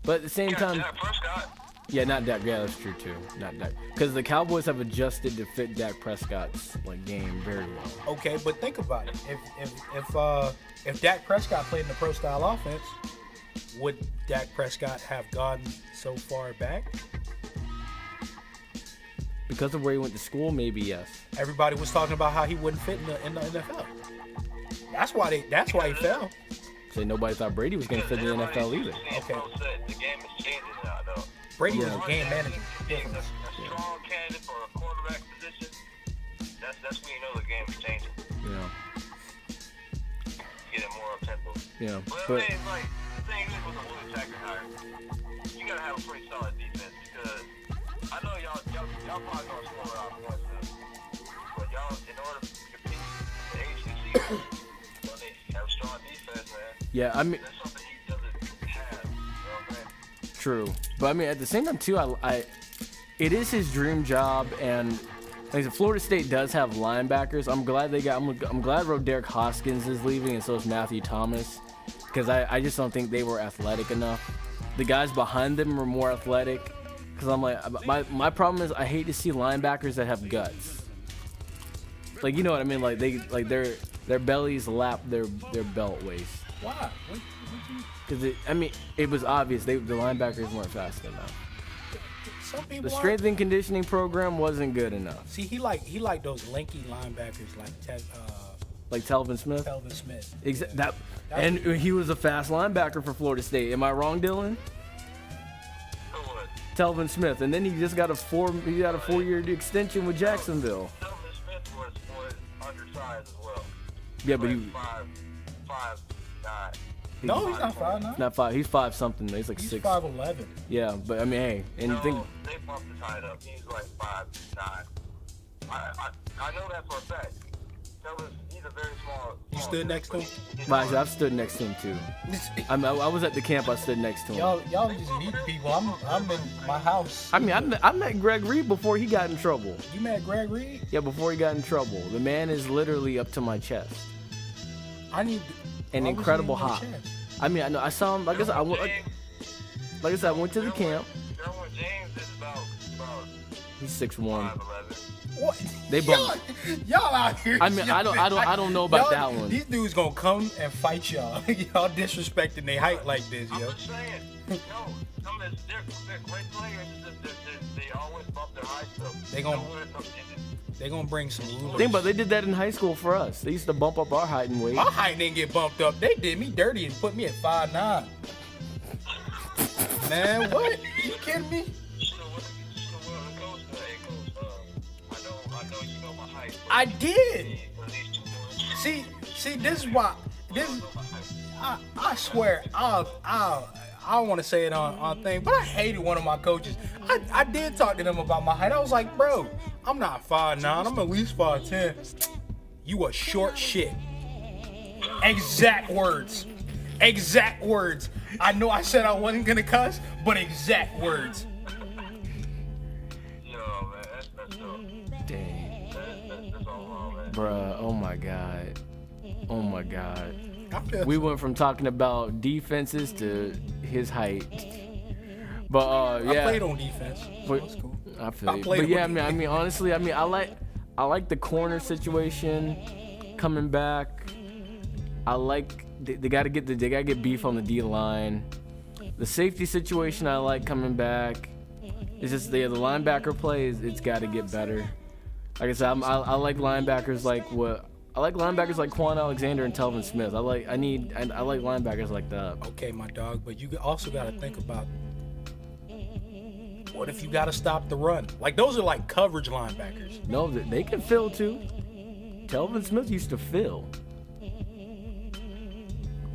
But at the same time, Dak Prescott. Yeah, not Dak. Yeah, that's true too. Not Dak, because the Cowboys have adjusted to fit Dak Prescott's game very well. Okay, but think about it. If Dak Prescott played in the pro style offense, would Dak Prescott have gone so far back? Because of where he went to school, maybe yes. Everybody was talking about how he wouldn't fit in the NFL. That's why he fell. So nobody thought Brady was going to fit in the NFL either. Okay. The game is changing now, though. Brady was Yeah. a game manager. A Difference. strong candidate for a quarterback position. That's when you know the game is changing. Yeah. Getting more up tempo. Yeah. But But I mean, like the thing is with the Willie Tackett hire, you gotta have a pretty solid defense because I know y'all probably gonna score a lot of points, but y'all in order to compete in the ACC, well, they have a strong defense, man. yeah, I mean, That's something he doesn't have. You know what I'm saying? true. But I mean, at the same time too, it is his dream job, and like I said, Florida State does have linebackers. I'm glad I'm glad Roderick Hoskins is leaving, and so is Matthew Thomas, because I just don't think they were athletic enough. The guys behind them were more athletic, because I'm like, my problem is I hate to see linebackers that have guts. Like, you know what I mean? Like their bellies lap their belt waist. Why? Because it was obvious the linebackers weren't fast enough. Some people The are. strength and conditioning program wasn't good enough. See, he like those lanky linebackers like Like Telvin Smith. Telvin Smith. And he was a fast linebacker for Florida State. Am I wrong, Dylan? So what? Telvin Smith, and then he just got a 4-year extension with Jacksonville. Telvin Smith was undersized as well. Yeah, but Like he 5'9". No, he's not 5'9". not 5. He's 5 something. He's like He's 6. 5'11". Yeah, but I mean, hey, and you think They bumped his height up. He's like 5'9". I know that for a fact. He's a very small. You stood next to him? I've stood next to him too. I was at the camp. I stood next to him. Y'all just meet people. I'm in my house. I mean, I met Greg Reed before he got in trouble. You met Greg Reed? Yeah, before he got in trouble. The man is literally up to my chest. I need An why was he incredible in your hop. chest? I mean, I know I saw him. Like I said, I went to the camp. Derwin James is about He's 6'1". 5'11". What? They bumped. Y'all out here. I mean, I don't know about Y'all- that one. These dudes gonna come and fight y'all. Y'all disrespecting their height like this, I'm yo. just saying. No, some of they're great players. They always bump their height up. They gonna bring some rulers. Think about it, they did that in high school for us. They used to bump up our height and weight. My height didn't get bumped up. They did me dirty and put me at 5'9". Man, what? You kidding me? I know you know my height. I did. But these 2 months, See, this is why. I swear, I don't want to say it on thing, but I hated one of my coaches. I did talk to them about my height. I was like, bro, I'm not 5'9". I'm at least 5'10". You a short shit. Exact words. Exact words. I know I said I wasn't gonna cuss, but exact words. yo, man, that's dope. Dang. That's all wrong, man. Bruh, oh my god. Oh my god. I feel We went from talking about defenses to his height. But yeah. I played on defense. But- That's cool. I feel I you. played But yeah, with I mean honestly, I like the corner situation coming back. I like they gotta get beef on the D line. The safety situation I like coming back. It's just the linebacker play it's gotta get better. Like I said, I like linebackers like Quan Alexander and Telvin Smith. I like linebackers like that. Okay, my dog, but you also got to think about what if you got to stop the run? Like, those are like coverage linebackers. No, they can fill too. Telvin Smith used to fill.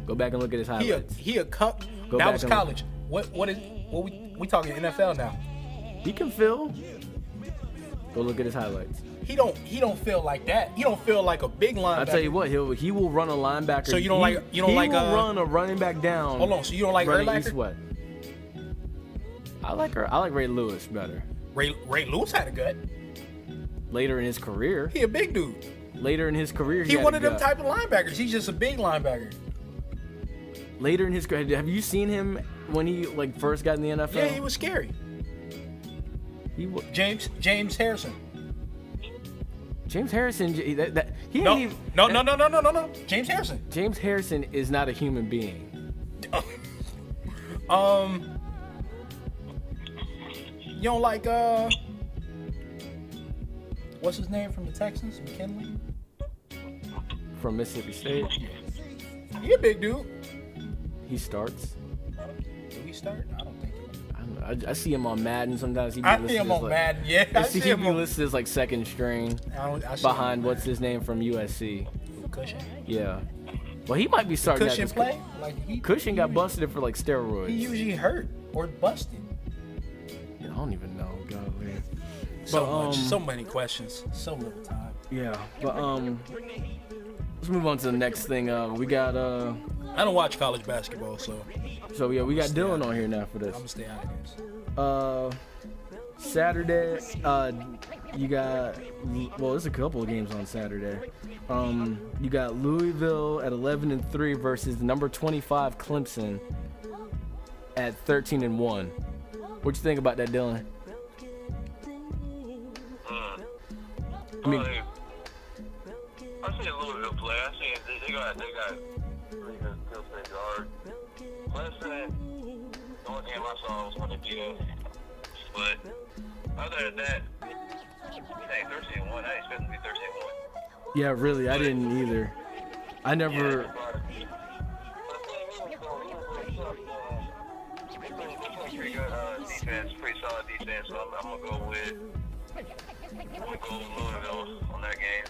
Go back and look at his highlights. He a cup. Go That back was and- college. What we talking NFL now? He can fill. Go look at his highlights. He don't feel like that. He don't feel like a big linebacker. I tell you what, he will run a linebacker. So you don't like he will run a running back down. Hold on, so you don't like running Urlacher? east west. I like Ray Lewis better. Ray Lewis had a gut. Later in his career, He a big dude. he had one a of them gut. type of linebackers. He's just a big linebacker. Later in his career, have you seen him when he like first got in the NFL? Yeah, he was scary. James Harrison. James Harrison. He No. ain't even- No. James Harrison. James Harrison is not a human being. You don't like what's his name from the Texans? McKinley? From Mississippi State. He a big dude. He starts. Do he start? I don't think he I don't know. I see him on Madden sometimes. He be I listed see him as on like- Madden, yeah. I see he him be on listed as like second string I see behind him what's his name from USC. on Cushion. Yeah. Well, he might be starting Cushion that. play? Like Cushion got busted for like steroids. He usually hurt or busted. I don't even know. Golly. So many questions, so little time. Yeah, but let's move on to the next thing. We got I don't watch college basketball, so yeah, we got Dylan on here now for this. I'm gonna stay out of this. Saturday, you got there's a couple of games on Saturday. You got Louisville at 11-3 versus the number 25 Clemson at 13-1. What you think about that, Dylan? I mean, I seen Louisville play. I seen they got pretty good skill set guard. Clemson, the only game I saw was when they beat us. But other than that, I think 13-1. I expect to be 13-1. yeah, really, I didn't either. I never. Pretty good defense, pretty solid defense. So I'm gonna go with Louisville on that game.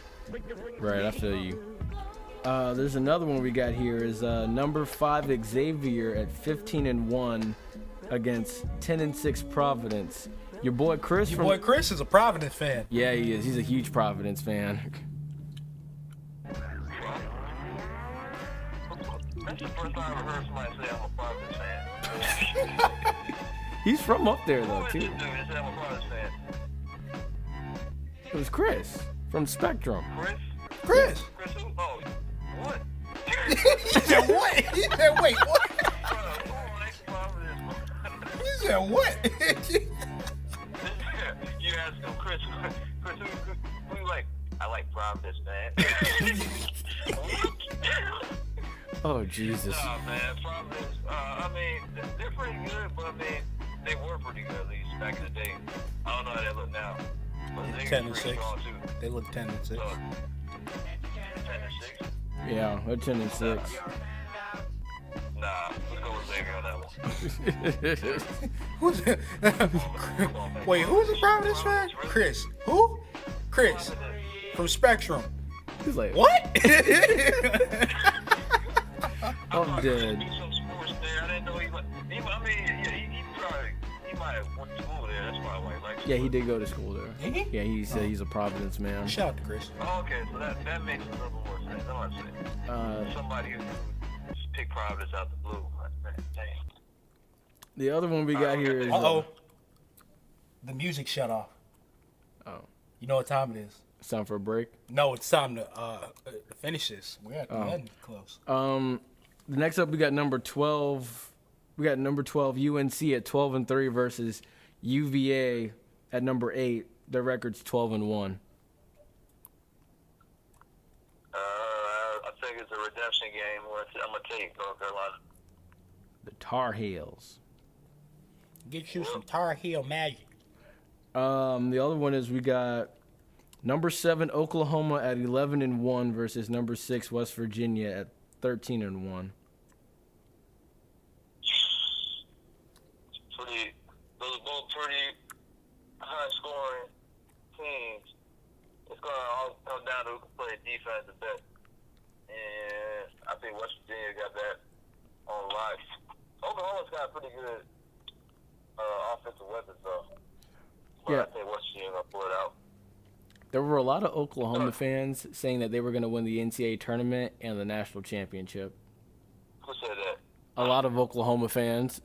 Right, I feel you. There's another one we got here is number 5 Xavier at 15-1 against 10-6 Providence. Your boy Chris. Your boy Chris is a Providence fan. Yeah, he is. He's a huge Providence fan. That's the first time I've heard somebody say I'm a Providence fan. He's from up there though Who is too. this dude that said I'm a Providence fan? It was Chris from Spectrum. Chris. Chris who? Oh, what? He said what? He said wait, what? He said what? You ask him, Chris who you like? I like Providence, man. Oh Jesus. Nah, man, Providence. I mean, they're pretty good, but I mean, they were pretty good at least back in the day. I don't know how they look now. But they 10-6. pretty strong too. They look 10-6. So, 10-6. Yeah, they're 10-6. Nah, let's go with Xavier on that one. Who's wait, who's a Providence fan? Chris. Who? Chris. From Spectrum. He's like, What? I'm dead. Do some sports there. I didn't know he might. He might have went to school there. That's probably why he likes it. Yeah, he did go to school there. Did he? Yeah, he said he's a Providence man. Shout out to Chris. Oh, okay, so that makes a little more sense. I know what I'm saying. Somebody who just picked Providence out the blue. Man, dang. The other one we got here is Uh-oh. The music shut off. Oh. You know what time it is? It's time for a break. No, it's time to finish this. We're at the end close. The next up we got number 12. We got number 12 UNC at 12-3 versus UVA at number 8. Their record's 12-1. I think it's a redemption game. I'm gonna take North Carolina. The Tar Heels. Get you some Tar Heel magic. The other one is we got number 7 Oklahoma at 11-1 versus number 6 West Virginia at 13-1. Those are both pretty high scoring teams. It's gonna all come down to who can play defense the best. And I think West Virginia got that on lock. Oklahoma's got pretty good offensive weapons though. But Yeah. I think West Virginia gonna pull it out. There were a lot of Oklahoma fans saying that they were going to win the NCAA tournament and the national championship. Who said that? A lot of Oklahoma fans.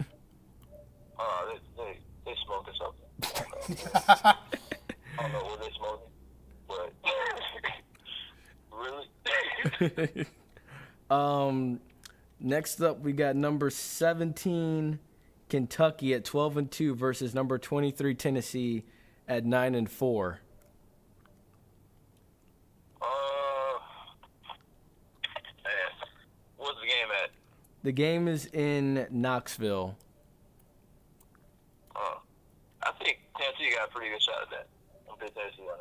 They smoking something. I don't know what they smoking, but really. Next up, we got number 17 Kentucky at 12-2 versus number 23 Tennessee at 9-4. Man, what's the game at? The game is in Knoxville. I think Tennessee got a pretty good shot at that. I'm good Tennessee on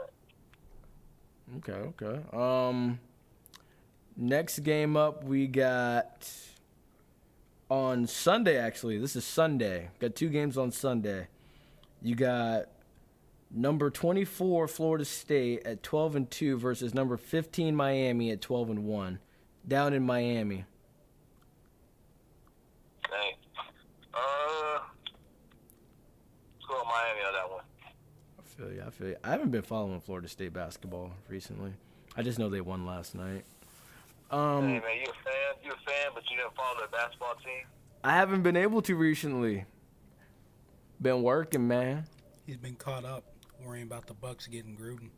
that. Okay. Next game up, we got on Sunday, actually. This is Sunday. Got 2 games on Sunday. You got number 24, Florida State at 12-2 versus number 15, Miami at 12-1. Down in Miami. Dang. Let's go with Miami on that one. I feel you. I haven't been following Florida State basketball recently. I just know they won last night. Hey man, you a fan, but you didn't follow the basketball team? I haven't been able to recently. Been working, man. He's been caught up worrying about the Bucks getting Gruden.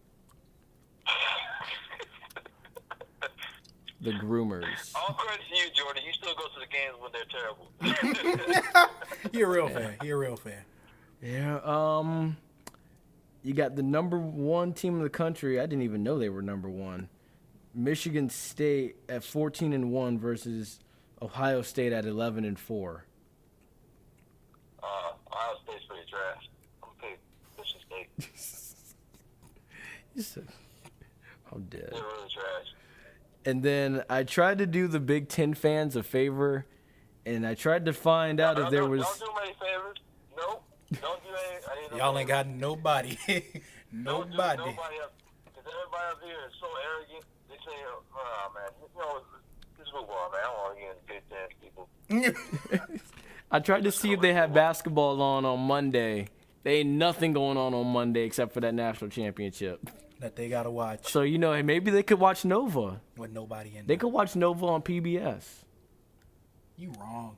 The groomers. All credit to you, Jordan. You still go to the games when they're terrible. You're a real fan. You're a real fan. Yeah. You got the number 1 team in the country. I didn't even know they were number 1. Michigan State at 14-1 versus Ohio State at 11-4. Ohio State's pretty trash. I'm gonna pick Michigan State. You said, I'm dead. They're really trash. And then I tried to do the Big Ten fans a favor, and I tried to find out if there was. Don't do them any favors. Nope. Don't do any. Y'all ain't got nobody. Nobody. Nobody. Because everybody up here is so arrogant. They say, oh, man, you know, this is football, man. I don't want to get in Big Ten people. I tried to see if they had basketball on Monday. They ain't nothing going on Monday except for that national championship. That they gotta watch So, maybe they could watch Nova. with nobody in They there. could watch Nova on PBS. You wrong.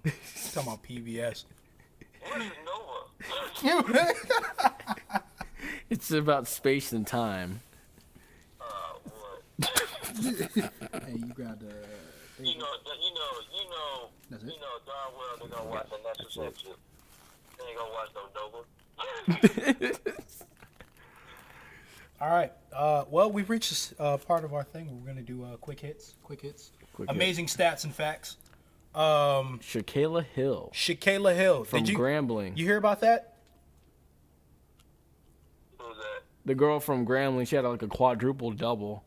Talking about PBS. What is Nova? It's about space and time. What? Hey, you got the. You know That's it? darn well they're gonna watch the national championship. They ain't gonna watch no Nova. All right. Well, we've reached this part of our thing. We're gonna do quick hits. Amazing stats and facts. Shaquilla Hill Shaquilla Hill. from Did you Grambling. you hear about that? Who's that? The girl from Grambling, she had like a quadruple double.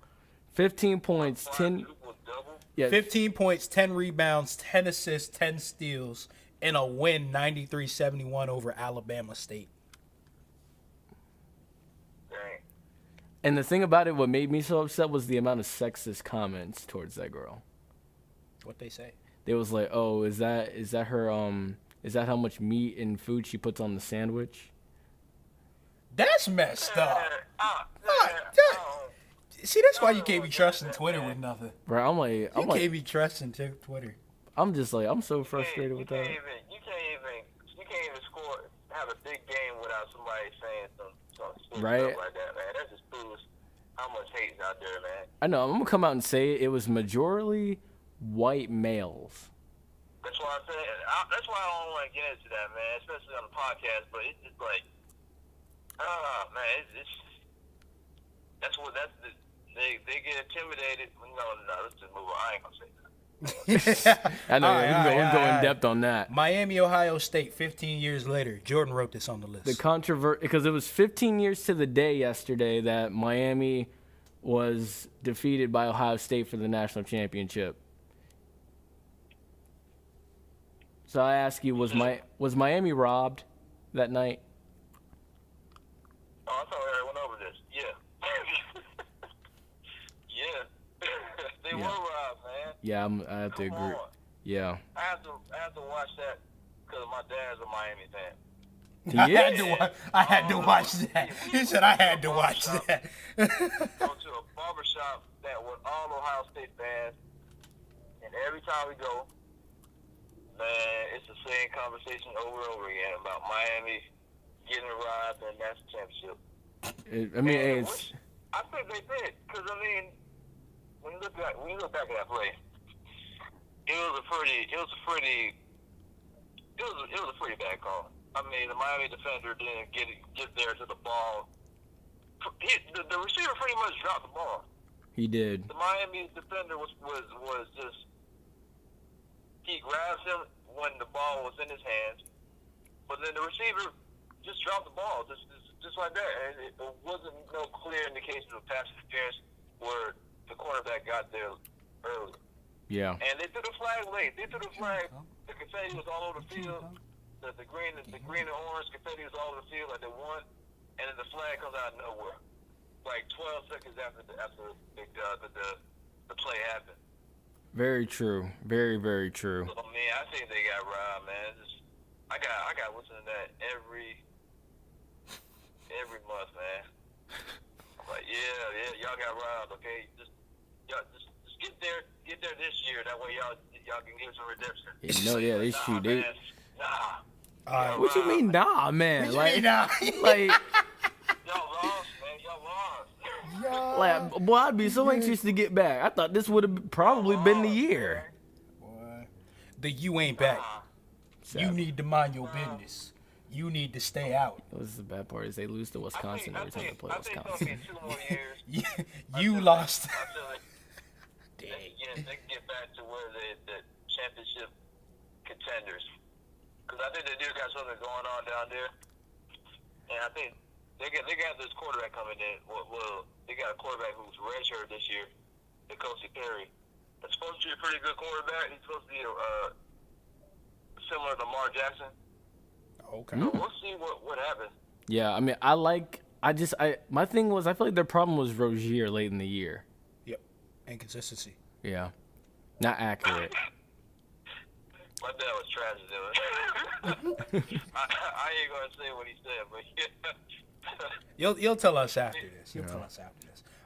15 points, 10. Quadruple double? Yeah, 15 points, 10 rebounds, 10 assists, 10 steals, in a win 93-71 over Alabama State. Dang. And the thing about it, what made me so upset was the amount of sexist comments towards that girl. What they say? They was like, "Oh, is that her is that how much meat and food she puts on the sandwich?" That's messed up. Oh, See, that's why you can't be trusting Twitter with nothing. Bro, I'm You like, can't be trusting Twitter. I'm just like, I'm so frustrated with that. You can't even score, have a big game without somebody saying some stupid Right. stuff like that, man. That just proves how much hate's out there, man. I know. I'm gonna come out and say it was majorly white males. That's why I said. That's why I don't want to get into that, man. Especially on the podcast. But it's just like, man, they get intimidated. No, let's just move on. I ain't gonna say that. I know. All right, we all can right, go all in right. depth on that. Miami, Ohio State, 15 years later. Jordan wrote this on the list. The because it was 15 years to the day yesterday that Miami was defeated by Ohio State for the national championship. So I ask you, was Miami robbed that night? Oh, I thought we already went over this. Yeah. Yeah. They were robbed, man. Yeah, I have to Come agree. on. Yeah. I have to watch that because my dad's a Miami fan. I had to watch that. He said I had to watch that. Go to a barbershop that was all Ohio State fans, and every time we go, man, it's the same conversation over and over again about Miami getting robbed in the national championship. I think they did, because I mean, when you look back at that play, it was a pretty bad call. I mean, the Miami defender didn't get there to the ball the receiver pretty much dropped the ball. He did. The Miami defender was just, he grabs him when the ball was in his hands, but then the receiver just dropped the ball, just like that, and it wasn't no clear indication of pass interference where the cornerback got there early. Yeah. And they threw the flag late. They threw the flag. The confetti was all over the field. The green and orange confetti was all over the field like they won, and then the flag comes out of nowhere, like 12 seconds after the play happened. Very true. Very, very true. So, man, I think they got robbed, man. I got listening to that every month, man. I'm like, yeah, y'all got robbed, okay? Just get there this year. That way y'all can get some redemption. Yeah, they shoot it. Nah. What you mean, nah, man? Like, nah. like, Y'all lost, man. Y'all lost. like, boy, I'd be so anxious to get back. I thought this would have probably been the year. Boy, you ain't back. You need to mind your business. You need to stay out. This is the bad part is they lose to Wisconsin every time they play I think it's Wisconsin. going to be 2 more years. You lost. Until they can get back to where the championship contenders. Because I think they do got something going on down there. And I think they got this quarterback coming in. Well, they got a quarterback who's redshirt this year, N'Kosi Perry. It's supposed to be a pretty good quarterback. He's supposed to be similar to Lamar Jackson. Okay. So we'll see what happens. Yeah, I mean, my thing was, I feel like their problem was Rozier late in the year. Yep. Inconsistency. Yeah. Not accurate. My dad was trash to do it. I ain't going to say what he said, but yeah. You'll tell us after this.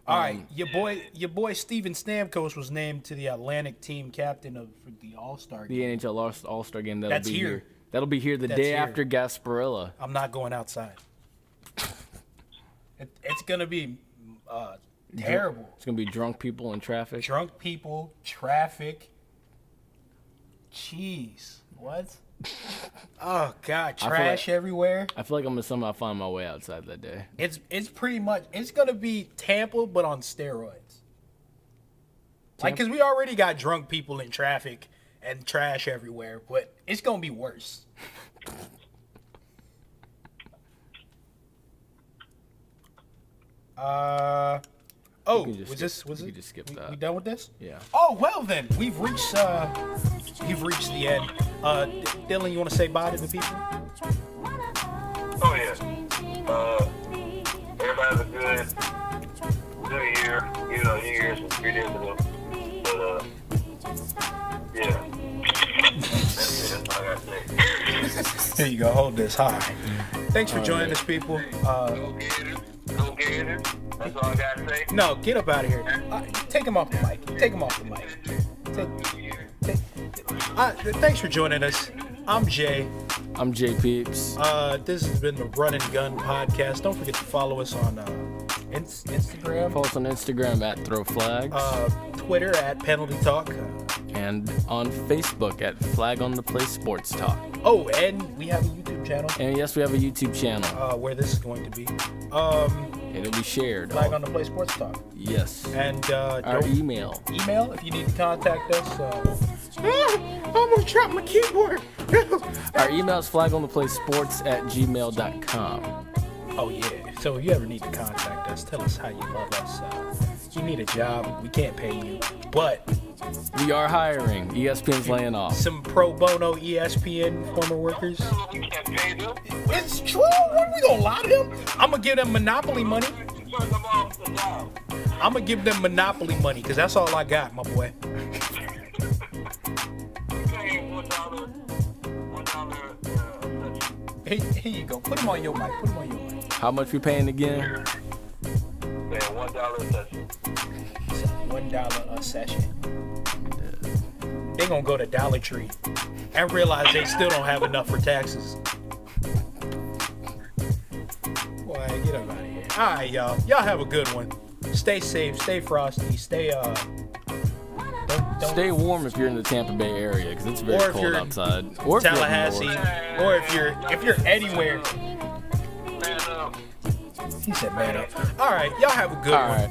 All right, your boy Steven Stamkos was named to the Atlantic team captain for the All-Star The game. NHL All-Star game, That's here. That'll be here the That's day here. after Gasparilla. I'm not going outside. It's going to be terrible. It's going to be drunk people in traffic. Drunk people, traffic. Jeez. What? Oh, God. Trash everywhere. I feel like I'm going to somehow find my way outside that day. It's pretty much, it's going to be Tampa, but on steroids. Like, because we already got drunk people in traffic and trash everywhere, but it's going to be worse. You could just skip that. We done with this? Yeah. Oh, well then, we've reached the end. Dylan, you want to say bye to the people? Oh, yeah. Everybody have a good New Year. You know, New Year's was 3 days ago. But, yeah. That's all I got to say. Here you go. Hold this high. Thanks for joining us, people. Go get it. Go get it. That's all I got to say. No, get up out of here. Take him off the mic. Take him off the mic. Thanks for joining us. I'm Jay. I'm Jay Peeps. This has been the Run and Gun podcast. Don't forget to follow us on Instagram. Follow us on Instagram at Throw Flags. Twitter at Penalty Talk. And on Facebook at Flag on the Play Sports Talk. Oh, and we have a YouTube channel. And yes, we have a YouTube channel. Where this is going to be. It'll be shared. Flag on the Play Sports Talk. Yes. And our email. Email if you need to contact us. I almost dropped my keyboard. Our email is flagontheplaysports@gmail.com. Oh yeah. So if you ever need to contact us, tell us how you love us. You need a job, we can't pay you, but we are hiring. ESPN's laying off. Some pro bono ESPN former workers. We can't pay them. It's true. What, we gonna lie to them? I'm gonna give them Monopoly money. I'm gonna give them Monopoly money because that's all I got, my boy. Here you go. Put him on your mic. How much we paying again? $1 a session. $1 a session. They gonna go to Dollar Tree and realize they still don't have enough for taxes. Boy, get up out of here. All right, y'all. Y'all have a good one. Stay safe. Stay frosty. Stay don't stay warm if you're in the Tampa Bay area because it's very cold outside. Or Tallahassee. Or if you're anywhere. Man up. He said man up. All right, y'all have a good All one. right.